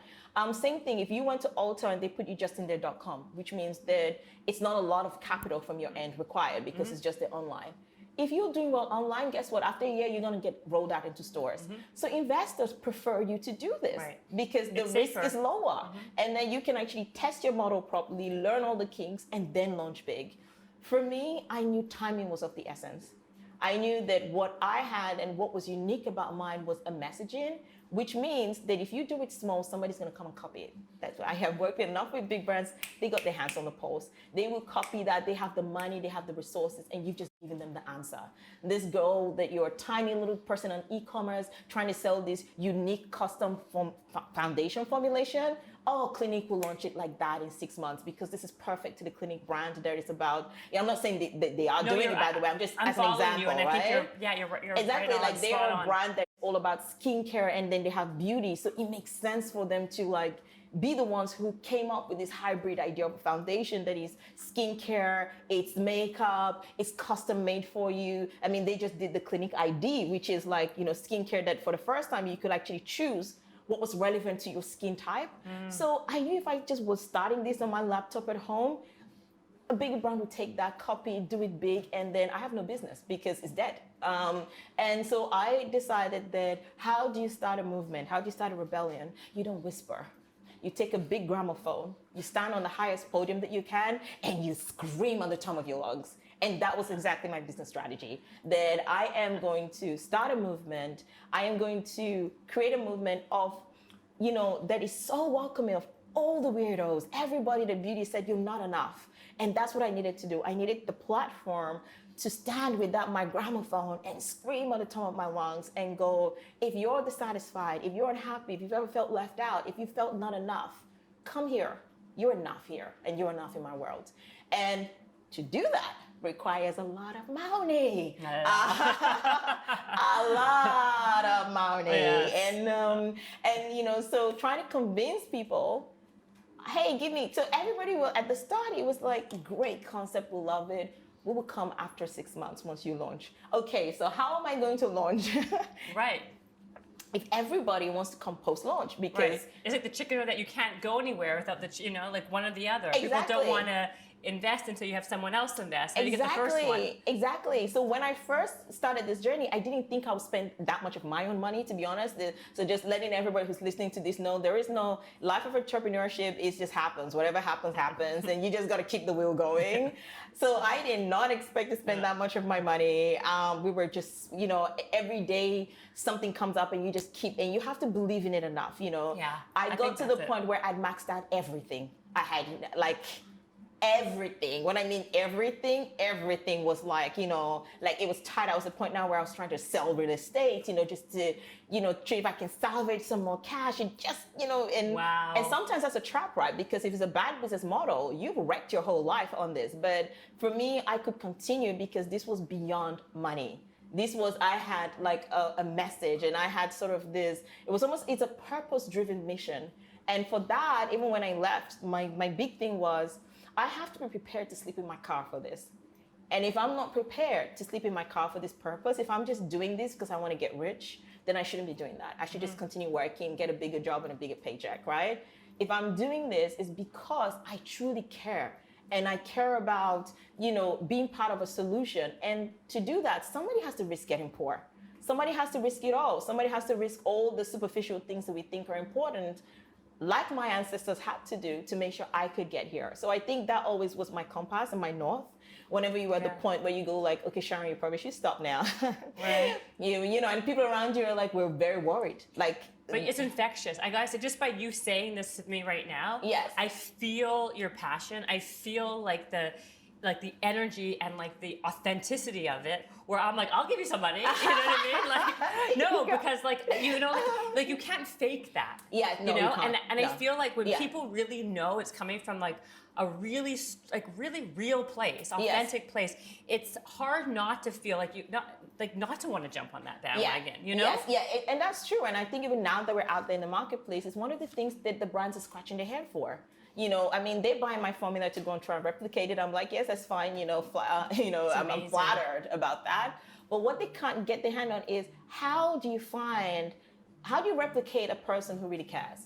Same thing, if you went to Ulta and they put you just in their.com, which means that it's not a lot of capital from your end required because it's just the online. If you're doing well online, guess what? After a year, you're going to get rolled out into stores. So investors prefer you to do this because the risk is lower. And then you can actually test your model properly, learn all the kinks, and then launch big. For me, I knew timing was of the essence. I knew that what I had and what was unique about mine was a messaging, which means that if you do it small, somebody's going to come and copy it. That's why I have worked enough with big brands. They got their hands on the pulse. They will copy that. They have the money, they have the resources, and you've just given them the answer. This girl that you're a tiny little person on e-commerce trying to sell this unique custom foundation formulation. Oh, Clinique will launch it like that in 6 months because this is perfect to the Clinique brand that is about. Yeah, I'm not saying they are doing it, by the way. I'm just as an example, you, and right? I think you're exactly right like they are a brand that's all about skincare, and then they have beauty. So it makes sense for them to like be the ones who came up with this hybrid idea of a foundation that is skincare, it's makeup, it's custom made for you. I mean, they just did the Clinique ID, which is like, you know, skincare that for the first time you could actually choose what was relevant to your skin type. So I knew if I just was starting this on my laptop at home, a big brand would take that copy, do it big, and then I have no business because it's dead. And so I decided that how do you start a movement? How do you start a rebellion? You don't whisper. You take a big gramophone, you stand on the highest podium that you can, and you scream on the top of your lungs. And that was exactly my business strategy, that I am going to start a movement. I am going to create a movement of, you know, that is so welcoming of all the weirdos, everybody that beauty said you're not enough. And that's what I needed to do. I needed the platform to stand with that my gramophone and scream on the top of my lungs and go, if you're dissatisfied, if you're unhappy, if you've ever felt left out, if you felt not enough, come here. You're enough here, and you're enough in my world. And to do that requires a lot of money. A lot of money. Yes. And you know, so trying to convince people, hey, give me, so everybody will, at the start, it was like, great concept, we'll love it. We will come after 6 months once you launch. Okay, so how am I going to launch? Right. If everybody wants to come post-launch, because... Right. It's like the chicken or that you can't go anywhere without the, you know, like one or the other. Exactly. People don't want to invest until you have someone else invest. So you get the first one. Exactly. So when I first started this journey, I didn't think I would spend that much of my own money, to be honest. So just letting everybody who's listening to this know, there is no life of entrepreneurship. It just happens. Whatever happens, happens. And you just got to keep the wheel going. So I did not expect to spend that much of my money. We were just, you know, every day something comes up and you just keep, and you have to believe in it enough, you know. Yeah, I got to the point where I'd maxed out everything. I had like everything. When I mean everything was like, you know, like it was tight. I was at the point now where I was trying to sell real estate, you know, just to, you know, see if I can salvage some more cash and just, you know, and wow. And sometimes that's a trap, right? Because if it's a bad business model, you've wrecked your whole life on this. But for me, I could continue because this was beyond money. This was, I had like a message, and I had sort of this, it's a purpose-driven mission. And for that, even when I left, my big thing was, I have to be prepared to sleep in my car for this. And if I'm not prepared to sleep in my car for this purpose, if I'm just doing this because I want to get rich, then I shouldn't be doing that. I should just continue working, get a bigger job and a bigger paycheck, right? If I'm doing this, it's because I truly care. And I care about, you know, being part of a solution. And to do that, somebody has to risk getting poor. Somebody has to risk it all. Somebody has to risk all the superficial things that we think are important, like my ancestors had to do to make sure I could get here. So I think that always was my compass and my north. Whenever you were at the point where you go like, okay, Sharon, you probably should stop now. Right. You know, and people around you are like, we're very worried. Like, but it's infectious. I gotta say, just by you saying this to me right now, yes, I feel your passion. I feel like the energy and like the authenticity of it, where I'm like, I'll give you some money. You know what I mean? Like, no, because like, you know, like you can't fake that. Yeah, no, you know, you can't. and I feel like when people really know it's coming from like a really real place, authentic place, it's hard not to feel like not to want to jump on that bandwagon, you know? Yes, and that's true. And I think even now that we're out there in the marketplace, it's one of the things that the brands are scratching their head for. You know, I mean, they're buying my formula to go and try and replicate it. I'm like, yes, that's fine. You know, I'm flattered about that. But what they can't get their hand on is how do you replicate a person who really cares?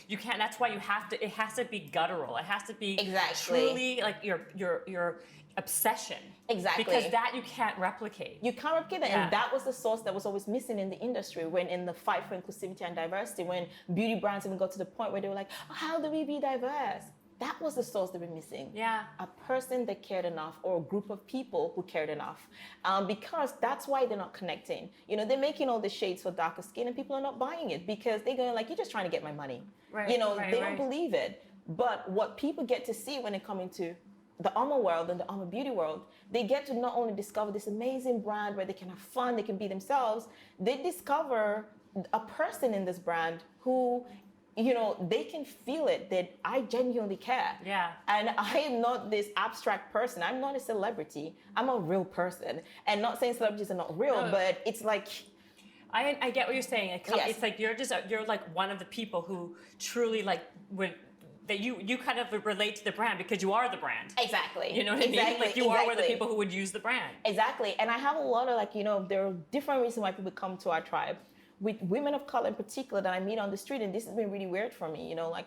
You can't. That's why it has to be guttural. It has to be truly like your obsession. Exactly. Because that you can't replicate. You can't replicate that. Yeah. And that was the source that was always missing in the industry when in the fight for inclusivity and diversity, when beauty brands even got to the point where they were like, oh, how do we be diverse? that was the source they were missing. Yeah. A person that cared enough, or a group of people who cared enough. Because that's why they're not connecting. You know, they're making all the shades for darker skin and people are not buying it because they're going like, you're just trying to get my money. Right, you know, right, they don't believe it. But what people get to see when they come into the UOMA world and the UOMA Beauty world, they get to not only discover this amazing brand where they can have fun, they can be themselves, they discover a person in this brand who, you know, they can feel it that I genuinely care. Yeah. And I am not this abstract person. I'm not a celebrity. I'm a real person. And not saying celebrities are not real, but it's like, I get what you're saying. It's like you're like one of the people who truly like would, that you kind of relate to the brand because you are the brand. Exactly. You know what I mean? Like you are one of the people who would use the brand. Exactly. And I have a lot of like, you know, there are different reasons why people come to our tribe. With women of color in particular that I meet on the street, and this has been really weird for me, you know, like,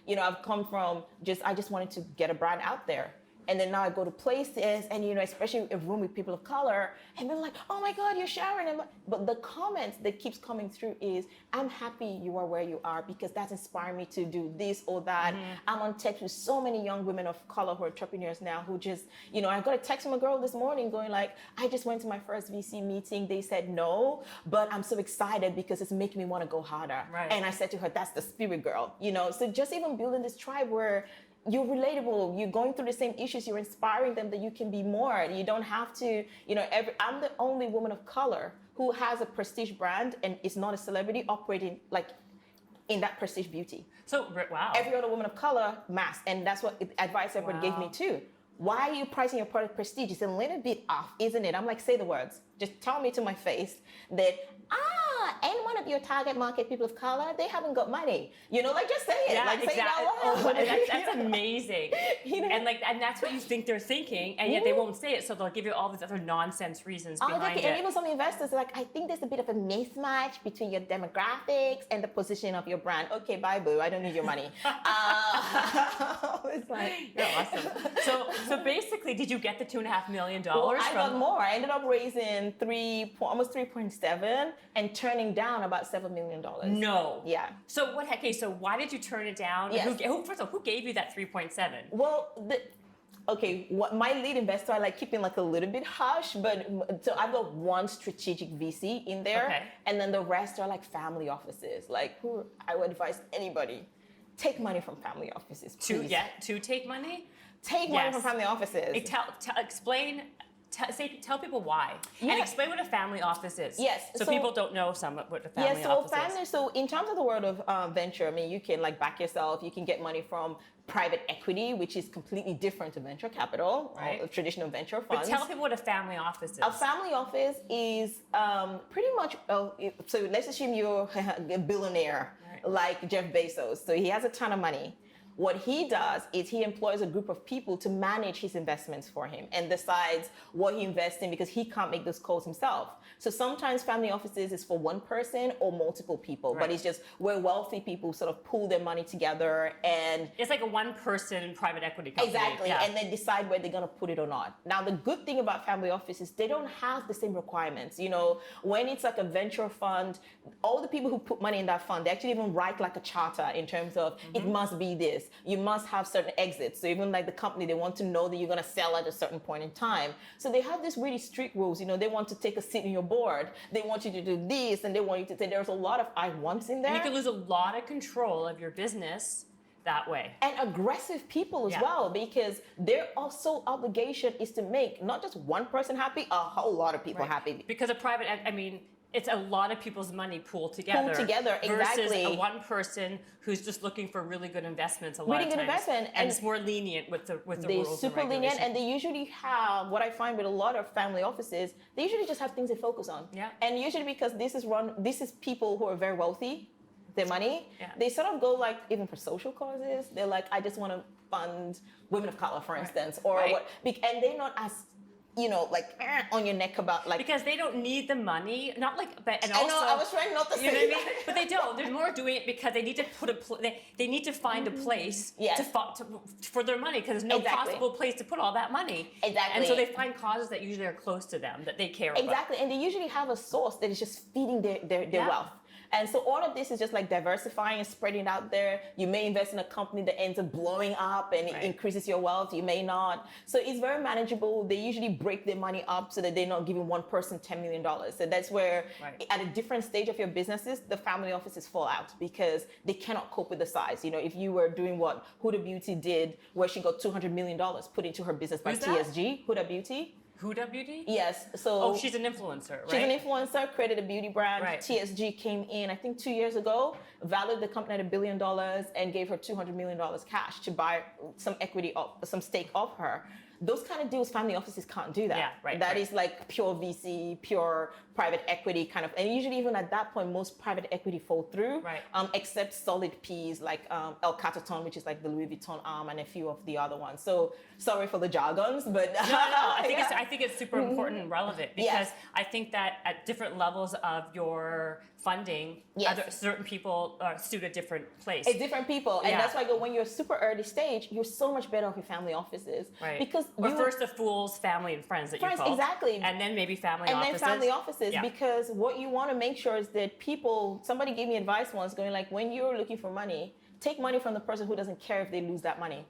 you know, I've come from I just wanted to get a brand out there. And then now I go to places and, you know, especially a room with people of color, and they're like, oh my God, you're Sharon. But the comments that keeps coming through is, I'm happy you are where you are because that's inspired me to do this or that. Mm-hmm. I'm on text with so many young women of color who are entrepreneurs now who just, you know, I got a text from a girl this morning going like, I just went to my first VC meeting. They said no, but I'm so excited because it's making me want to go harder. Right. And I said to her, that's the spirit, girl. You know, so just even building this tribe where you're relatable, you're going through the same issues, you're inspiring them that you can be more. You don't have to, you know, I'm the only woman of color who has a prestige brand and is not a celebrity operating like in that prestige beauty. So, wow. Every other woman of color, mass. And that's what advice everybody gave me too. Why are you pricing your product prestige? It's a little bit off, isn't it? I'm like, say the words. Just tell me to my face that, and one of your target market people of color, they haven't got money. You know, like just say it. Yeah, like exactly. say it out loud. That's amazing. You know? And that's what you think they're thinking, and yet they won't say it, so they'll give you all these other nonsense reasons behind it. And even some investors are like, I think there's a bit of a mismatch between your demographics and the position of your brand. Okay, bye boo, I don't need your money. It's like, you're awesome. So basically, did you get the $2.5 million? Well, I got more. I ended up raising almost 3.7 and turning down about $7 million. No. Yeah. So so why did you turn it down? Yes. First of all, who gave you that 3.7? Well, what my lead investor, I like keeping like a little bit hush, but so I've got one strategic VC in there, and then the rest are like family offices. Like who I would advise anybody, take money from family offices, please. To take money? Take money from family offices. Tell people why. And explain what a family office is. Yes. So people don't know what a family office is. So in terms of the world of venture, I mean, you can like back yourself. You can get money from private equity, which is completely different to venture capital, right? Or traditional venture funds. But tell people what a family office is. A family office is pretty much, so let's assume you're a billionaire like Jeff Bezos. So he has a ton of money. What he does is he employs a group of people to manage his investments for him and decides what he invests in because he can't make those calls himself. So sometimes family offices is for one person or multiple people, but it's just where wealthy people sort of pool their money together and... It's like a one-person private equity company. Exactly, and then decide where they're going to put it or not. Now, the good thing about family offices, they don't have the same requirements. You know, when it's like a venture fund, all the people who put money in that fund, they actually even write like a charter in terms of it must be this. You must have certain exits. So even like the company, they want to know that you're going to sell at a certain point in time. So they have these really strict rules. You know, they want to take a seat in your board. They want you to do this, and they want you to say there's a lot of I wants in there. And you can lose a lot of control of your business that way. And aggressive people as well, because their sole obligation is to make not just one person happy, a whole lot of people happy. Because a private, it's a lot of people's money pooled together. Exactly. Versus a one person who's just looking for really good investments a lot of times. Investment. And it's more lenient with the rules and regulations. They're super lenient, and they usually have, what I find with a lot of family offices, they usually just have things they focus on. Yeah. And usually because this is people who are very wealthy, their money, they sort of go like, even for social causes, they're like, I just want to fund women of color, for instance, or what, and they're not as, you know, like on your neck about like, because they don't need the money, not like, but and I also, know, I was trying not to say, you know what I mean? But they don't. They're more doing it because they need to they need to find a place for their money, because there's no possible place to put all that money. Exactly. And so they find causes that usually are close to them that they care about. Exactly, and they usually have a source that is just feeding their wealth. And so all of this is just like diversifying and spreading it out there. You may invest in a company that ends up blowing up and it increases your wealth. You may not. So it's very manageable. They usually break their money up so that they're not giving one person $10 million. So that's where at a different stage of your businesses, the family offices fall out because they cannot cope with the size. You know, if you were doing what Huda Beauty did, where she got $200 million put into her business by TSG, Huda Beauty. Huda Beauty? Yes. So she's an influencer, right? She's an influencer, created a beauty brand. Right. TSG came in, I think 2 years ago, valued the company at $1 billion and gave her $200 million cash to buy some equity, some stake of her. Those kind of deals, family offices can't do that. Yeah, right. That is like pure VC, pure private equity kind of, and usually even at that point, most private equity fall through, except solid Ps like El Cataton, which is like the Louis Vuitton arm, and a few of the other ones. So sorry for the jargons, but no. I think it's super important and relevant because I think that at different levels of your funding, certain people suit a different place. It's different people, and that's why I go, when you're super early stage, you're so much better off with family offices, because first the fools, family, and friends that you call, exactly, and then maybe family offices. Because what you want to make sure is that people. Somebody gave me advice once, going like, when you're looking for money, take money from the person who doesn't care if they lose that money.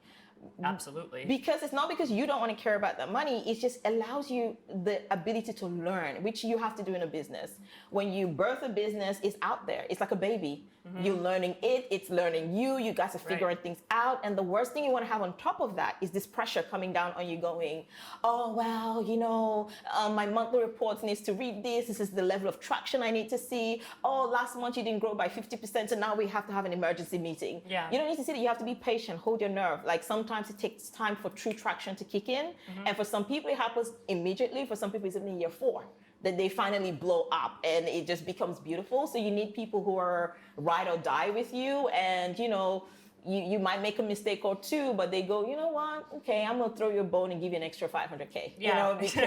Absolutely. Because it's not because you don't want to care about that money, it just allows you the ability to learn, which you have to do in a business. When you birth a business, it's out there. It's like a baby. Mm-hmm. You're learning it, it's learning you. You guys are figuring things out. And the worst thing you want to have on top of that is this pressure coming down on you going, oh, well, you know, my monthly reports needs to read this. This is the level of traction I need to see. Oh, last month you didn't grow by 50%, and now we have to have an emergency meeting. Yeah. You don't need to see that. You have to be patient, hold your nerve. Like sometimes it takes time for true traction to kick in. Mm-hmm. And for some people, it happens immediately. For some people, it's in year 4. That they finally blow up and it just becomes beautiful. So you need people who are ride or die with you, and you know, you might make a mistake or two, but they go, you know what? Okay, I'm gonna throw you a bone and give you an extra 500K. You know, because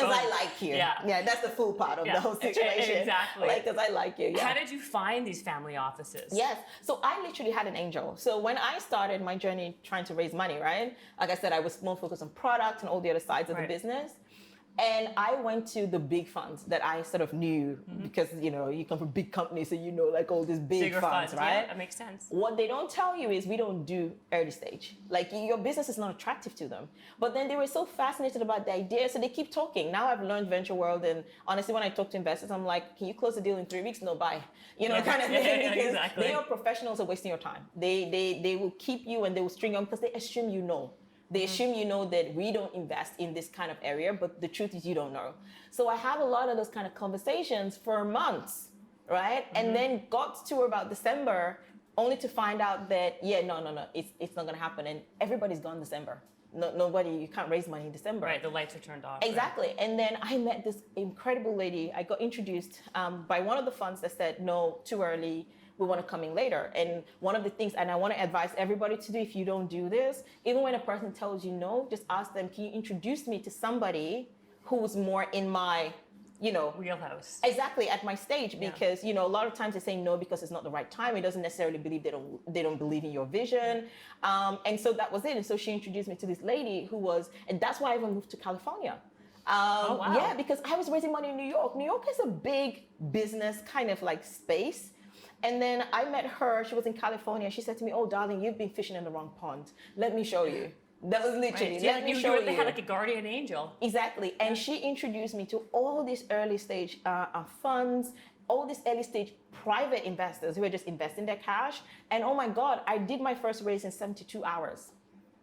I like you. Yeah, that's the full part of the whole situation. Exactly. Like, because I like you. Yeah. How did you find these family offices? Yes, so I literally had an angel. So when I started my journey trying to raise money, right? Like I said, I was more focused on product and all the other sides of the business. And I went to the big funds that I sort of knew, because, you know, you come from big companies, so you know, like all these bigger funds, right? Yeah, that makes sense. What they don't tell you is we don't do early stage. Like, your business is not attractive to them. But then they were so fascinated about the idea, so they keep talking. Now I've learned venture world, and honestly, when I talk to investors, I'm like, can you close the deal in 3 weeks? No, bye. You know, kind of thing. Because they are professionals of wasting your time. They will keep you and they will string you on because they assume you know. They assume you know that we don't invest in this kind of area, but the truth is you don't know. So I had a lot of those kind of conversations for months, right? And then got to about December, only to find out that, no, it's not going to happen. And everybody's gone December. Nobody, you can't raise money in December. Right, the lights are turned off. Exactly. Right? And then I met this incredible lady. I got introduced by one of the funds that said, no, too early. We want to come in later. And one of the things, and I want to advise everybody to do, if you don't do this, even when a person tells you no, just ask them, can you introduce me to somebody who's more in my, you know, wheelhouse. Exactly, at my stage, because, you know, a lot of times they say no because it's not the right time. It doesn't necessarily believe they don't believe in your vision. And so that was it. And so she introduced me to this lady who was, and that's why I even moved to California. Oh, wow. Yeah, because I was raising money in New York. New York is a big business kind of like space. And then I met her, she was in California. She said to me, oh, darling, you've been fishing in the wrong pond. Let me show you. That was literally, let me show you. They had like a guardian angel. Exactly. And she introduced me to all these early stage funds, all these early stage private investors who are just investing their cash. And oh my God, I did my first raise in 72 hours.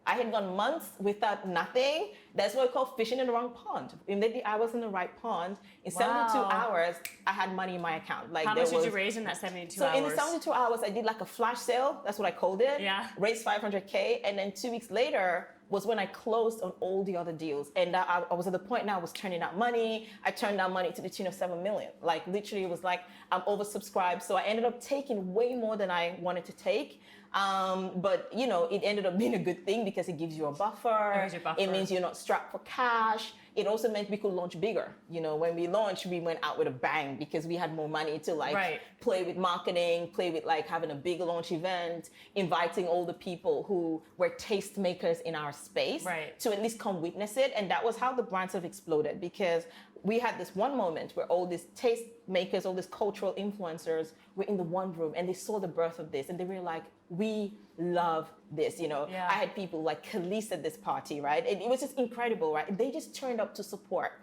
I had gone months without nothing. That's what we call fishing in the wrong pond. Immediately, I was in the right pond. In 72 hours, I had money in my account. Like, how much did you raise in that 72 hours? So in the 72 hours, I did like a flash sale. That's what I called it. Yeah. Raised $500K. And then 2 weeks later was when I closed on all the other deals. And I was at the point now I was turning out money. I turned out money to the tune of $7 million. Like, literally, it was like I'm oversubscribed. So I ended up taking way more than I wanted to take. But, you know, it ended up being a good thing because it gives you a buffer. It means you're not strapped for cash. It also meant we could launch bigger. You know, when we launched, we went out with a bang because we had more money to like play with marketing, play with like having a big launch event, inviting all the people who were tastemakers in our space to at least come witness it. And that was how the brand sort of exploded, because we had this one moment where all these taste makers, all these cultural influencers were in the one room and they saw the birth of this and they were like, we love this, you know. Yeah. I had people like Khalees at this party, right? And it was just incredible, right? They just turned up to support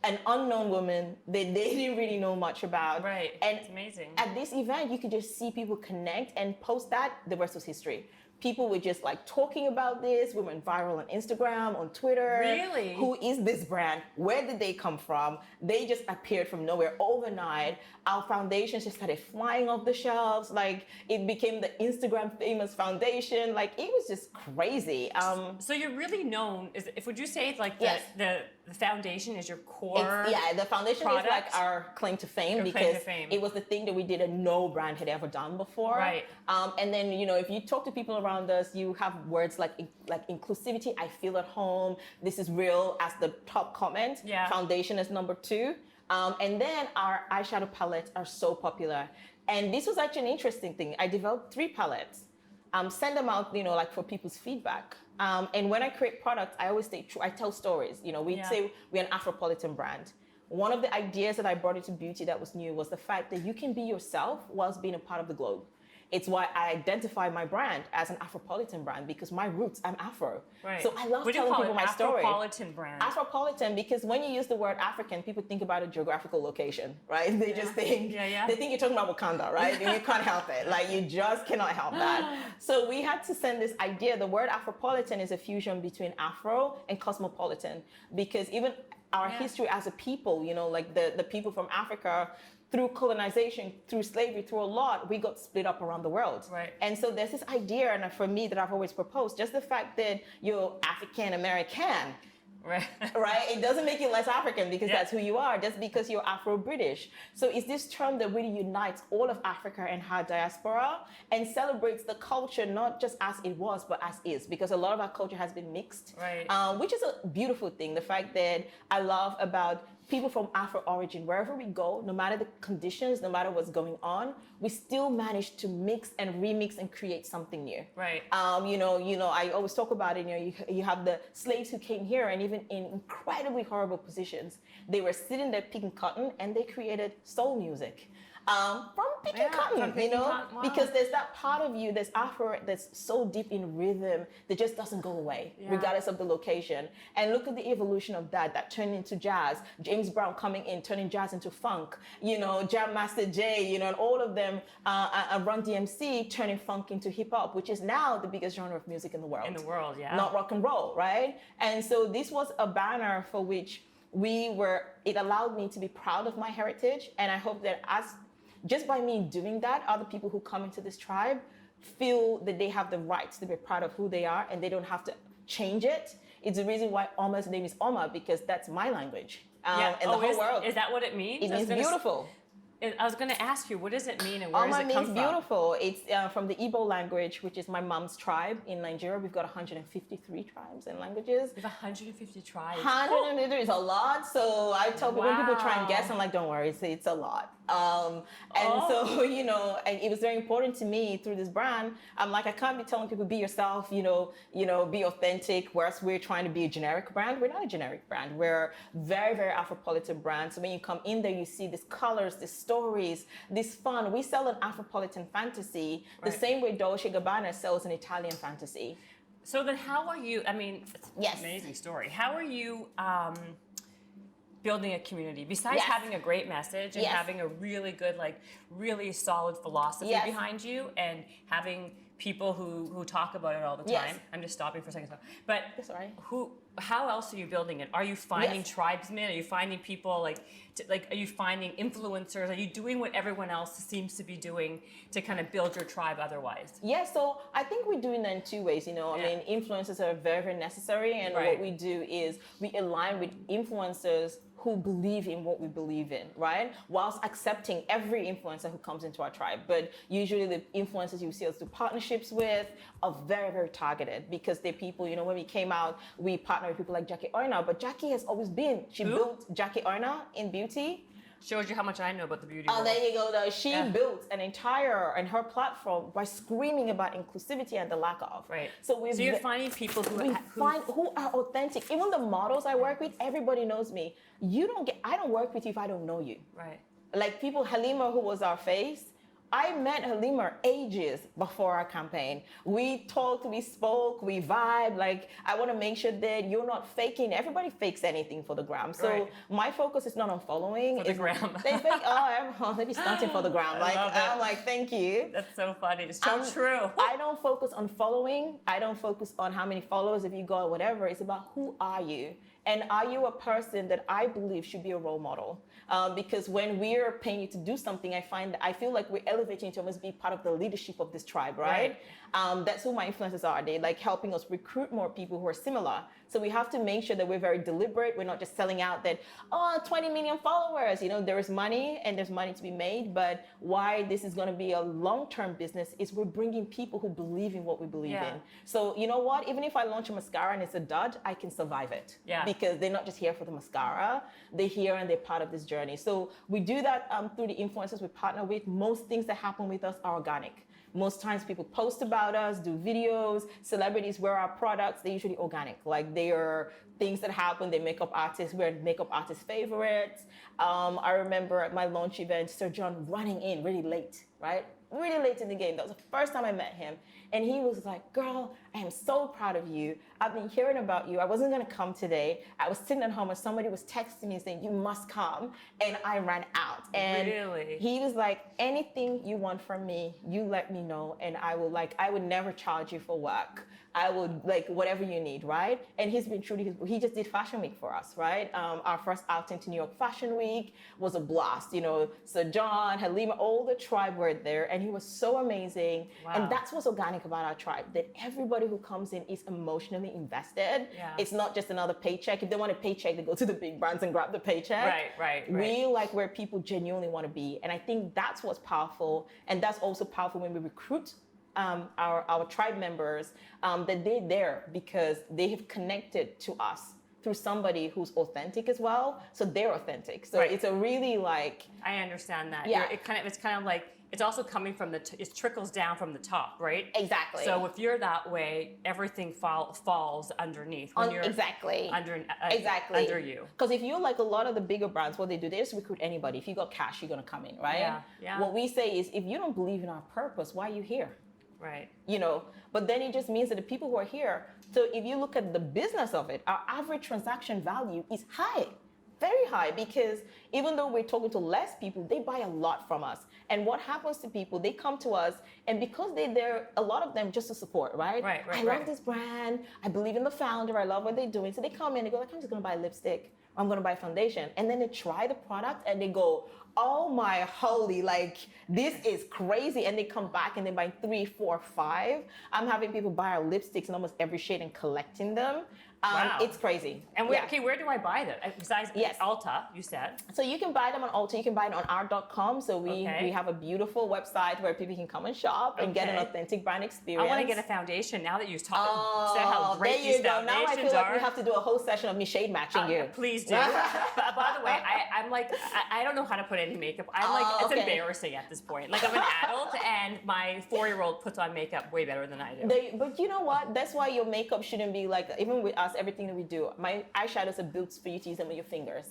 an unknown woman that they didn't really know much about. Right, and it's amazing. At this event, you could just see people connect and post that, the rest was history. People were just like talking about this. We went viral on Instagram, on Twitter. Really? Who is this brand? Where did they come from? They just appeared from nowhere overnight. Our foundations just started flying off the shelves. Like it became the Instagram famous foundation. Like it was just crazy. So you're really known. Would you say like yes. the foundation is your core? The foundation product? is like our claim to fame because it was the thing that we did that no brand had ever done before. Right. And then if you talk to people around us, you have words like inclusivity. I feel at home. This is real as the top comment. Yeah. Foundation is number 2. And then our eyeshadow palettes are so popular. And this was actually an interesting thing. I developed 3 palettes. Send them out, like for people's feedback. And when I create products, I always stay true. I tell stories. We'd say we're an Afropolitan brand. One of the ideas that I brought into beauty that was new was the fact that you can be yourself whilst being a part of the globe. It's why I identify my brand as an Afropolitan brand because my roots, I'm Afro. Right. So I love telling people my story. Afropolitan brand. Afropolitan because when you use the word African, people think about a geographical location, right? They just think, they think you're talking about Wakanda, right? And you can't help it. Like you just cannot help that. So we had to send this idea. The word Afropolitan is a fusion between Afro and cosmopolitan because even our history as a people, like the people from Africa, through colonization, through slavery, through a lot, we got split up around the world. Right. And so there's this idea, and for me, that I've always proposed, just the fact that you're African American, right? It doesn't make you less African because that's who you are, just because you're Afro-British. So it's this term that really unites all of Africa and her diaspora and celebrates the culture, not just as it was, but as is, because a lot of our culture has been mixed, which is a beautiful thing. The fact that I love about people from Afro origin, wherever we go, no matter the conditions, no matter what's going on, we still manage to mix and remix and create something new. Right. I always talk about it. You have the slaves who came here, and even in incredibly horrible positions, they were sitting there picking cotton, and they created soul music. From picking cotton, because there's that part of you, there's Afro that's so deep in rhythm that just doesn't go away, regardless of the location. And look at the evolution of that turned into jazz. James Brown coming in, turning jazz into funk, Jam Master Jay, and all of them, Run DMC turning funk into hip hop, which is now the biggest genre of music in the world. Not rock and roll, right? And so this was a banner for which it allowed me to be proud of my heritage. And I hope that just by me doing that, other people who come into this tribe feel that they have the right to be proud of who they are and they don't have to change it. It's the reason why UOMA's name is UOMA, because that's my language. And the whole world. Is that what it means? It means beautiful. I was going to ask you, what does it mean and where does it come from? UOMA means beautiful. It's from the Igbo language, which is my mom's tribe in Nigeria. We've got 153 tribes and languages. We have 150 tribes. 153 is a lot. So I tell people, when people try and guess, I'm like, don't worry, it's a lot. So, and it was very important to me through this brand. I'm like, I can't be telling people, be yourself, be authentic, whereas we're trying to be a generic brand. We're not a generic brand. We're very, very Afropolitan brand. So when you come in there, you see these colors, these stories, this fun. We sell an Afropolitan fantasy the same way Dolce & Gabbana sells an Italian fantasy. So then how are you, it's an amazing story. How are you building a community besides having a great message and having a really good, really solid philosophy behind you and having people who talk about it all the time? I'm just stopping for a second. But how else are you building it? Are you finding tribesmen? Are you finding people are you finding influencers? Are you doing what everyone else seems to be doing to kind of build your tribe otherwise? Yeah, so I think we're doing that in 2 ways. Influencers are very, very necessary. And what we do is we align with influencers who believe in what we believe in, right? Whilst accepting every influencer who comes into our tribe. But usually the influencers you see us do partnerships with are very, very targeted because they're people, when we came out, we partnered with people like Jackie Oina, but Jackie has always been, she built Jackie Oina in beauty. Shows you how much I know about the beauty world. world. There you go. Though. She built an entire, and her platform by screaming about inclusivity and the lack of. Right. So you're finding people who are authentic. Even the models I work with, everybody knows me. I don't work with you if I don't know you. Right. Like people, Halima, who was our face, I met Halima ages before our campaign. We talked, we spoke, we vibed. Like, I want to make sure that you're not faking. Everybody fakes anything for the gram. So my focus is not on following. For the gram. They fake, they be stunting for the gram. Like, I'm like, thank you. That's so funny. It's so true. I don't focus on following. I don't focus on how many followers if you got or whatever. It's about who are you? And are you a person that I believe should be a role model? Because when we're paying you to do something, I feel like we're elevating to almost be part of the leadership of this tribe, right? That's who my influencers are. They like helping us recruit more people who are similar. So we have to make sure that we're very deliberate. We're not just selling out that, 20 million followers. There is money and there's money to be made. But why this is going to be a long-term business is we're bringing people who believe in what we believe in. So you know what? Even if I launch a mascara and it's a dud, I can survive it. Because they're not just here for the mascara. They're here and they're part of this journey. So we do that through the influencers we partner with. Most things that happen with us are organic. Most times people post about us, do videos, celebrities wear our products. They're usually organic. Like they are things that happen. They're makeup artists. We're makeup artists' favorites. I remember at my launch event, Sir John running in really late, right? Really late in the game. That was the first time I met him. And he was like, girl, I am so proud of you. I've been hearing about you. I wasn't going to come today. I was sitting at home and somebody was texting me saying, you must come. And I ran out. And he was like, anything you want from me, you let me know. And I would never charge you for work. I would whatever you need, right? And he's been true to he just did Fashion Week for us, right? Our first outing to New York Fashion Week was a blast. Sir John, Halima, all the tribe were there, and he was so amazing. Wow. And that's what's organic about our tribe, that everybody who comes in is emotionally invested. It's not just another paycheck. If they want a paycheck, they go to the big brands and grab the paycheck. Right. We like where people genuinely want to be. And I think that's what's powerful. And that's also powerful when we recruit our tribe members, that they're there because they have connected to us through somebody who's authentic as well. So they're authentic. So it's a really I understand that. Yeah. It's kind of like, it's also coming from it trickles down from the top, right? Exactly. So if you're that way, everything falls underneath. When you're under you. Because if you're like a lot of the bigger brands, what they do, they just recruit anybody. If you got cash, you're going to come in, right? Yeah. What we say is, if you don't believe in our purpose, why are you here? Right. But then it just means that the people who are here, so if you look at the business of it, our average transaction value is high, very high, because even though we're talking to less people, they buy a lot from us. And what happens to people, they come to us, and because they're there, a lot of them just to support, right? I love this brand, I believe in the founder, I love what they're doing. So they come in, they go like, I'm just gonna buy lipstick, I'm gonna buy foundation. And then they try the product and they go, oh my holy, this is crazy. And they come back and they buy 3, 4, 5. I'm having people buy our lipsticks in almost every shade and collecting them. Wow. It's crazy. And where do I buy them? Besides Ulta, you said. So you can buy them on Ulta. You can buy it on our.com. So we have a beautiful website where people can come and shop and get an authentic brand experience. I want to get a foundation now that you've said how great these foundations are. Now I feel like we have to do a whole session of me shade matching you. Please do. But by the way, I'm like, I don't know how to put any makeup. I'm like, it's embarrassing at this point. Like, I'm an adult and my 4-year-old puts on makeup way better than I do. But you know what? That's why your makeup shouldn't be like, even with us, everything that we do, my eyeshadows are built for you to use them with your fingers.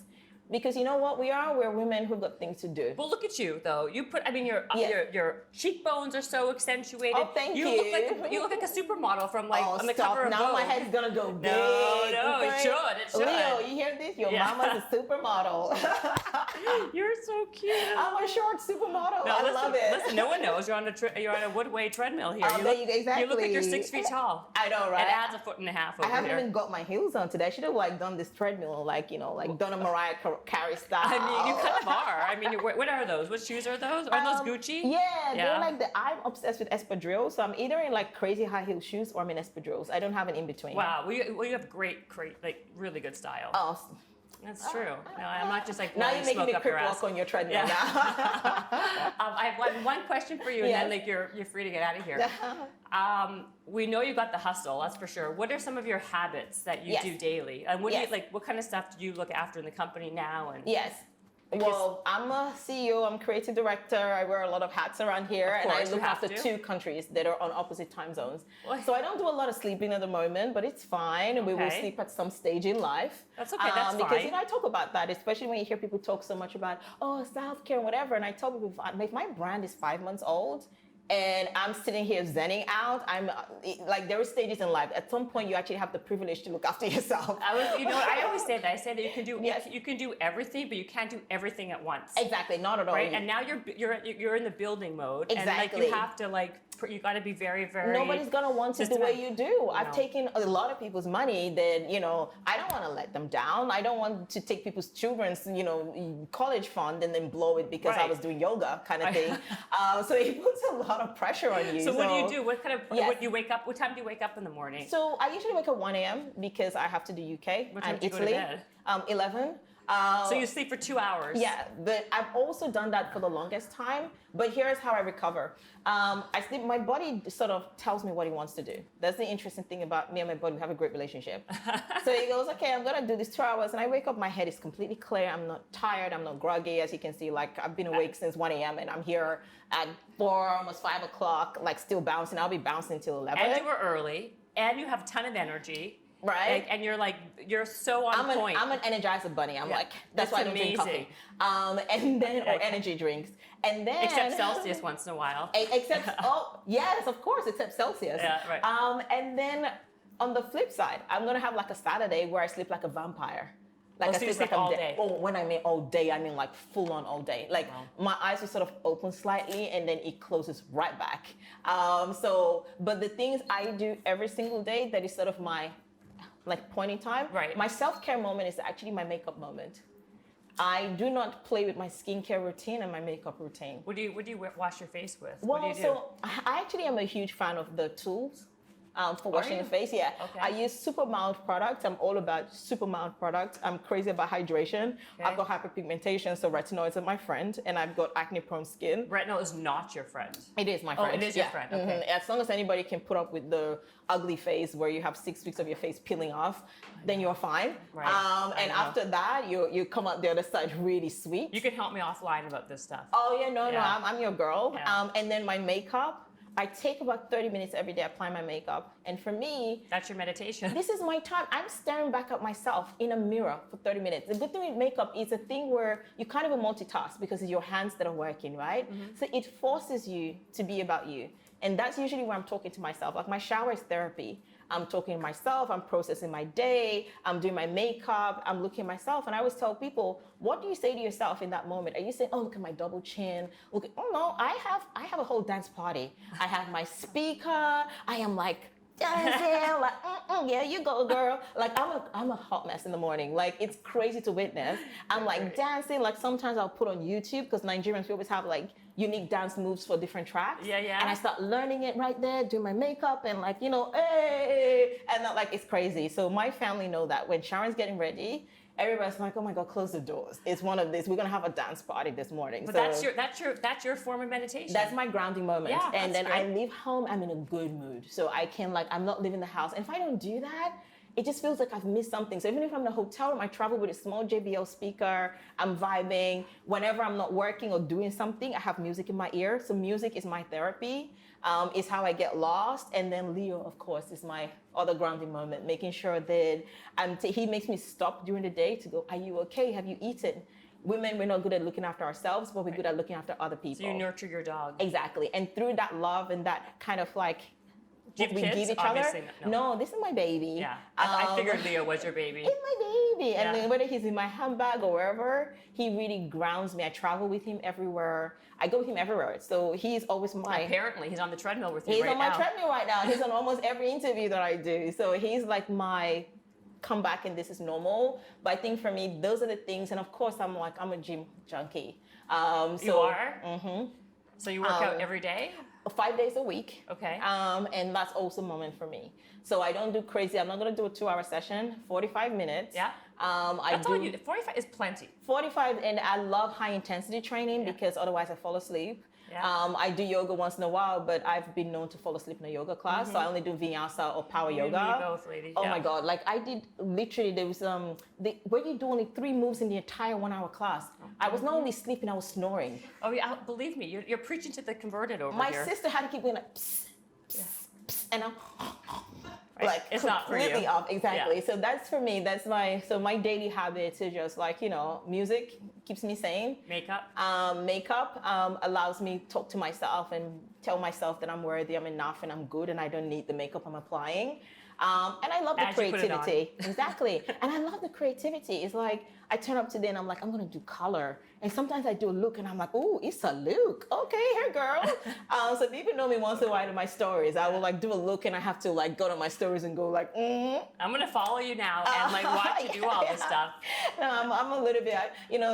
Because you know what? We're women who've got things to do. Well, look at you, though. Your cheekbones are so accentuated. Oh, thank you. You look like a supermortal from on the cover of Now Vogue. my head's gonna go big. No, it should. Leo, you hear this? Your mama's a supermodel. You're so cute. I'm a short supermodel. I love it. Listen, no one knows you're on a woodway treadmill here. Exactly. You look like you're 6 feet tall. I know, right? It adds 1.5 feet over here. I haven't even got my heels on today. I should have done this treadmill, done a Mariah Carey style. I mean, you kind of are. I mean, what are those? What shoes are those? Are those Gucci? Yeah, they're I'm obsessed with espadrilles. So I'm either in crazy high heel shoes or I'm in espadrilles. I don't have an in between. Wow, well, you have great, really good style. Oh. That's true. No, I'm not just now you're making me crip walk on your treadmill now. I have one question for you, and then you're free to get out of here. We know you got the hustle, that's for sure. What are some of your habits that you do daily? And what do you what kind of stuff do you look after in the company now? And yes. Well, I'm a CEO, I'm creative director, I wear a lot of hats around here, and I look after 2 countries that are on opposite time zones. So I don't do a lot of sleeping at the moment, but it's fine. Okay. We will sleep at some stage in life. That's okay, that's fine. Because I talk about that, especially when you hear people talk so much about, self-care and whatever, and I tell people, if my brand is 5 months old, and I'm sitting here zenning out. I'm like, there are stages in life. At some point, you actually have the privilege to look after yourself. I always say that. I say that you can do everything, but you can't do everything at once. Exactly, not at all. Right, and now you're in the building mode. Exactly. And you have to you got to be very, very. Nobody's gonna want to do what you do. I've taken a lot of people's money that I don't want to let them down. I don't want to take people's children's college fund and then blow it because I was doing yoga kind of thing. So it puts a lot of pressure on you. So what do you do? What kind of what you wake up? What time do you wake up in the morning? So I usually wake up 1 a.m. because I have to do UK and Italy. Go to bed? 11. So you sleep for 2 hours. Yeah, but I've also done that for the longest time. But here's how I recover. I sleep. My body sort of tells me what it wants to do. That's the interesting thing about me and my body. We have a great relationship. So it goes, okay, I'm gonna do this 2 hours, and I wake up. My head is completely clear. I'm not tired. I'm not groggy, as you can see. Like I've been awake since 1 a.m. and I'm here at 4, almost 5 o'clock, like still bouncing. I'll be bouncing until 11. And you were early, and you have a ton of energy. Right. And you're so on point. I'm an Energizer bunny. I'm like, that's why I don't drink coffee. And then, or energy drinks. And then. Except Celsius once in a while. Except, yes, of course, except Celsius. Yeah, right. And then on the flip side, I'm going to have like a Saturday where I sleep like a vampire. Like so you sleep all day? Oh, when I mean all day, I mean like full on all day. Like my eyes will sort of open slightly and then it closes right back. But the things I do every single day that is sort of my point in time. Right. My self-care moment is actually my makeup moment. I do not play with my skincare routine and my makeup routine. What do you wash your face with? Well, what do you do? So I actually am a huge fan of the tools for washing the face. Yeah. Okay. I use super mild products. I'm all about super mild products. I'm crazy about hydration. Okay. I've got hyperpigmentation, so retinoids are my friend, and I've got acne-prone skin. Retinol is not your friend. It is my friend. Oh, it is your friend. Okay. As long as anybody can put up with the ugly face where you have 6 weeks of your face peeling off, then you're fine. Right. And after that, you come out the other side really sweet. You can help me offline about this stuff. Oh yeah, no, I'm your girl. Yeah. And then my makeup. I take about 30 minutes every day applying my makeup. And for me... That's your meditation. This is my time. I'm staring back at myself in a mirror for 30 minutes. The good thing with makeup is a thing where you kind of multitask because it's your hands that are working, right? Mm-hmm. So it forces you to be about you. And that's usually where I'm talking to myself. Like my shower is therapy. I'm talking to myself, I'm processing my day, I'm doing my makeup, I'm looking at myself. And I always tell people, what do you say to yourself in that moment? Are you saying, oh, look at my double chin? Oh no, I have a whole dance party. I have my speaker, I am like dancing, like, yeah, you go, girl. Like I'm a hot mess in the morning. Like it's crazy to witness. I'm like dancing, like sometimes I'll put on YouTube because Nigerians, we always have like unique dance moves for different tracks. Yeah, yeah. And I start learning it right there, doing my makeup and like, hey, and that, like it's crazy. So my family know that when Sharon's getting ready, everybody's like, oh my God, close the doors. It's one of these. We're gonna have a dance party this morning. But so that's your form of meditation. That's my grounding moment. Yeah, and then great. I leave home, I'm in a good mood. So I can I'm not leaving the house. And if I don't do that, it just feels like I've missed something. So even if I'm in a hotel room, I travel with a small JBL speaker, I'm vibing. Whenever I'm not working or doing something, I have music in my ear. So music is my therapy. Is how I get lost. And then Leo, of course, is my other grounding moment, making sure that he makes me stop during the day to go, are you okay? Have you eaten? Women, we're not good at looking after ourselves, but we're good at looking after other people. So you nurture your dog. Exactly. And through that love and that kind of do you have kids? Give each Obviously, other. No, this is my baby. Yeah, I figured Leo was your baby. It's my baby. And then whether he's in my handbag or wherever, he really grounds me. I travel with him everywhere. I go with him everywhere. So he's always Apparently, he's on the treadmill with you right now. He's on my treadmill right now. He's on almost every interview that I do. So he's like my comeback and this is normal. But I think for me, those are the things. And of course, I'm a gym junkie. You are? Mm-hmm. So you work out every day? 5 days a week. Okay. And that's also a moment for me. So I don't do crazy. I'm not going to do a 2-hour session, 45 minutes. Yeah. That's all you. 45 is plenty. 45, and I love high intensity training because otherwise I fall asleep. Yeah. I do yoga once in a while, but I've been known to fall asleep in a yoga class, so I only do vinyasa or power yoga. Me both, lady. Oh my God! Like I did literally, there was where you do only 3 moves in the entire 1-hour class. I was not only sleeping, I was snoring. Oh yeah, believe me, you're preaching to the converted over my here. My sister had to keep going like, psst, psst, psst, and I'm like it's not for completely you. off. Exactly. Yeah. So that's for me. That's my daily habit is just like, music keeps me sane. Makeup allows me to talk to myself and tell myself that I'm worthy, I'm enough, and I'm good, and I don't need the makeup I'm applying. And I love the creativity. Exactly. And I love the creativity. It's like I turn up today and I'm like, I'm gonna do color. And sometimes I do a look and I'm like, oh, it's a look. Okay, here, girl. So people know me once in a while in my stories. I will like do a look and I have to like go to my stories and go like, I'm gonna follow you now and like watch you do all this stuff. No, I'm a little bit,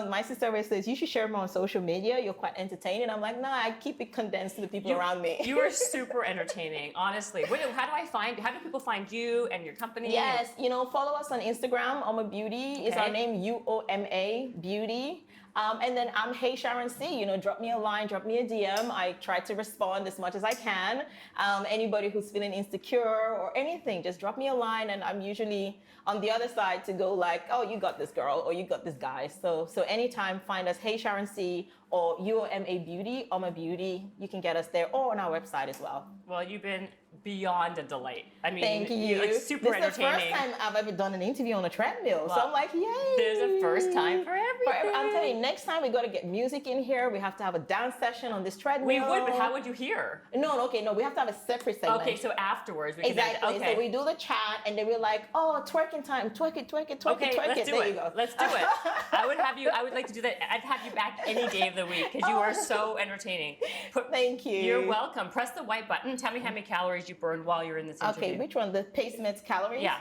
my sister always says, you should share more on social media. You're quite entertaining. I'm like, no, I keep it condensed to the people around me. You are super entertaining, honestly. Wait, how do people find you and your company? Yes, follow us on Instagram, UOMA Beauty. Is our name, UOMA Beauty. And then I'm Hey Sharon C. Drop me a line, drop me a DM. I try to respond as much as I can. Anybody who's feeling insecure or anything, just drop me a line, and I'm usually on the other side to go like, oh, you got this girl, or you got this guy. So anytime, find us Hey Sharon C or UOMA Beauty, UOMA Beauty. You can get us there or on our website as well. Well, you've been beyond a delight. I mean, thank you. You're like super entertaining. This is the first time I've ever done an interview on a treadmill. Well, so I'm like, yay. There's a first time for everything. I'm telling you, next time we got to get music in here. We have to have a dance session on this treadmill. We would, but how would you hear? No, we have to have a separate segment. Okay, so afterwards we can okay. So we do the chat, and then we're like, oh, twerking time, twerk it. Okay, twerk let's it. do there it. You go. Let's do it. I would like to do that. I'd have you back any day of the week because you are so entertaining. Thank you. You're welcome. Press the white button. Tell me how many calories you burned while you're in this interview. Okay, which one? The PaceMeds calories? Yeah.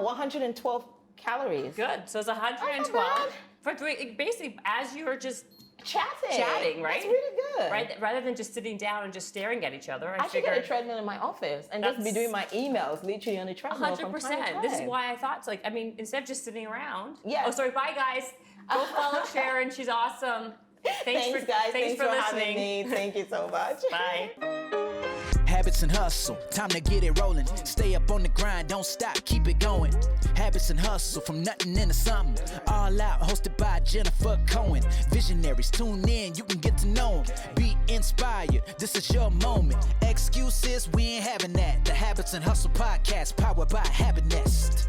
112 calories. Good. So it's 112 for basically as you're just chatting, right? That's really good. Right, rather than just sitting down and just staring at each other. I should get a treadmill in my office and just be doing my emails literally on the treadmill. 100%. From time to time. This is why I thought, instead of just sitting around. Yeah. Oh, sorry. Bye, guys. Go follow Sharon. She's awesome. Thanks, guys. Thanks for listening. Having me. Thank you so much. Bye. Habits and hustle, time to get it rolling. Stay up on the grind, don't stop, keep it going. Habits and hustle, from nothing into something. All out, hosted by Jennifer Cohen. Visionaries, tune in, you can get to know them. Be inspired, this is your moment. Excuses, we ain't having that. The Habits and Hustle podcast, powered by Habit Nest.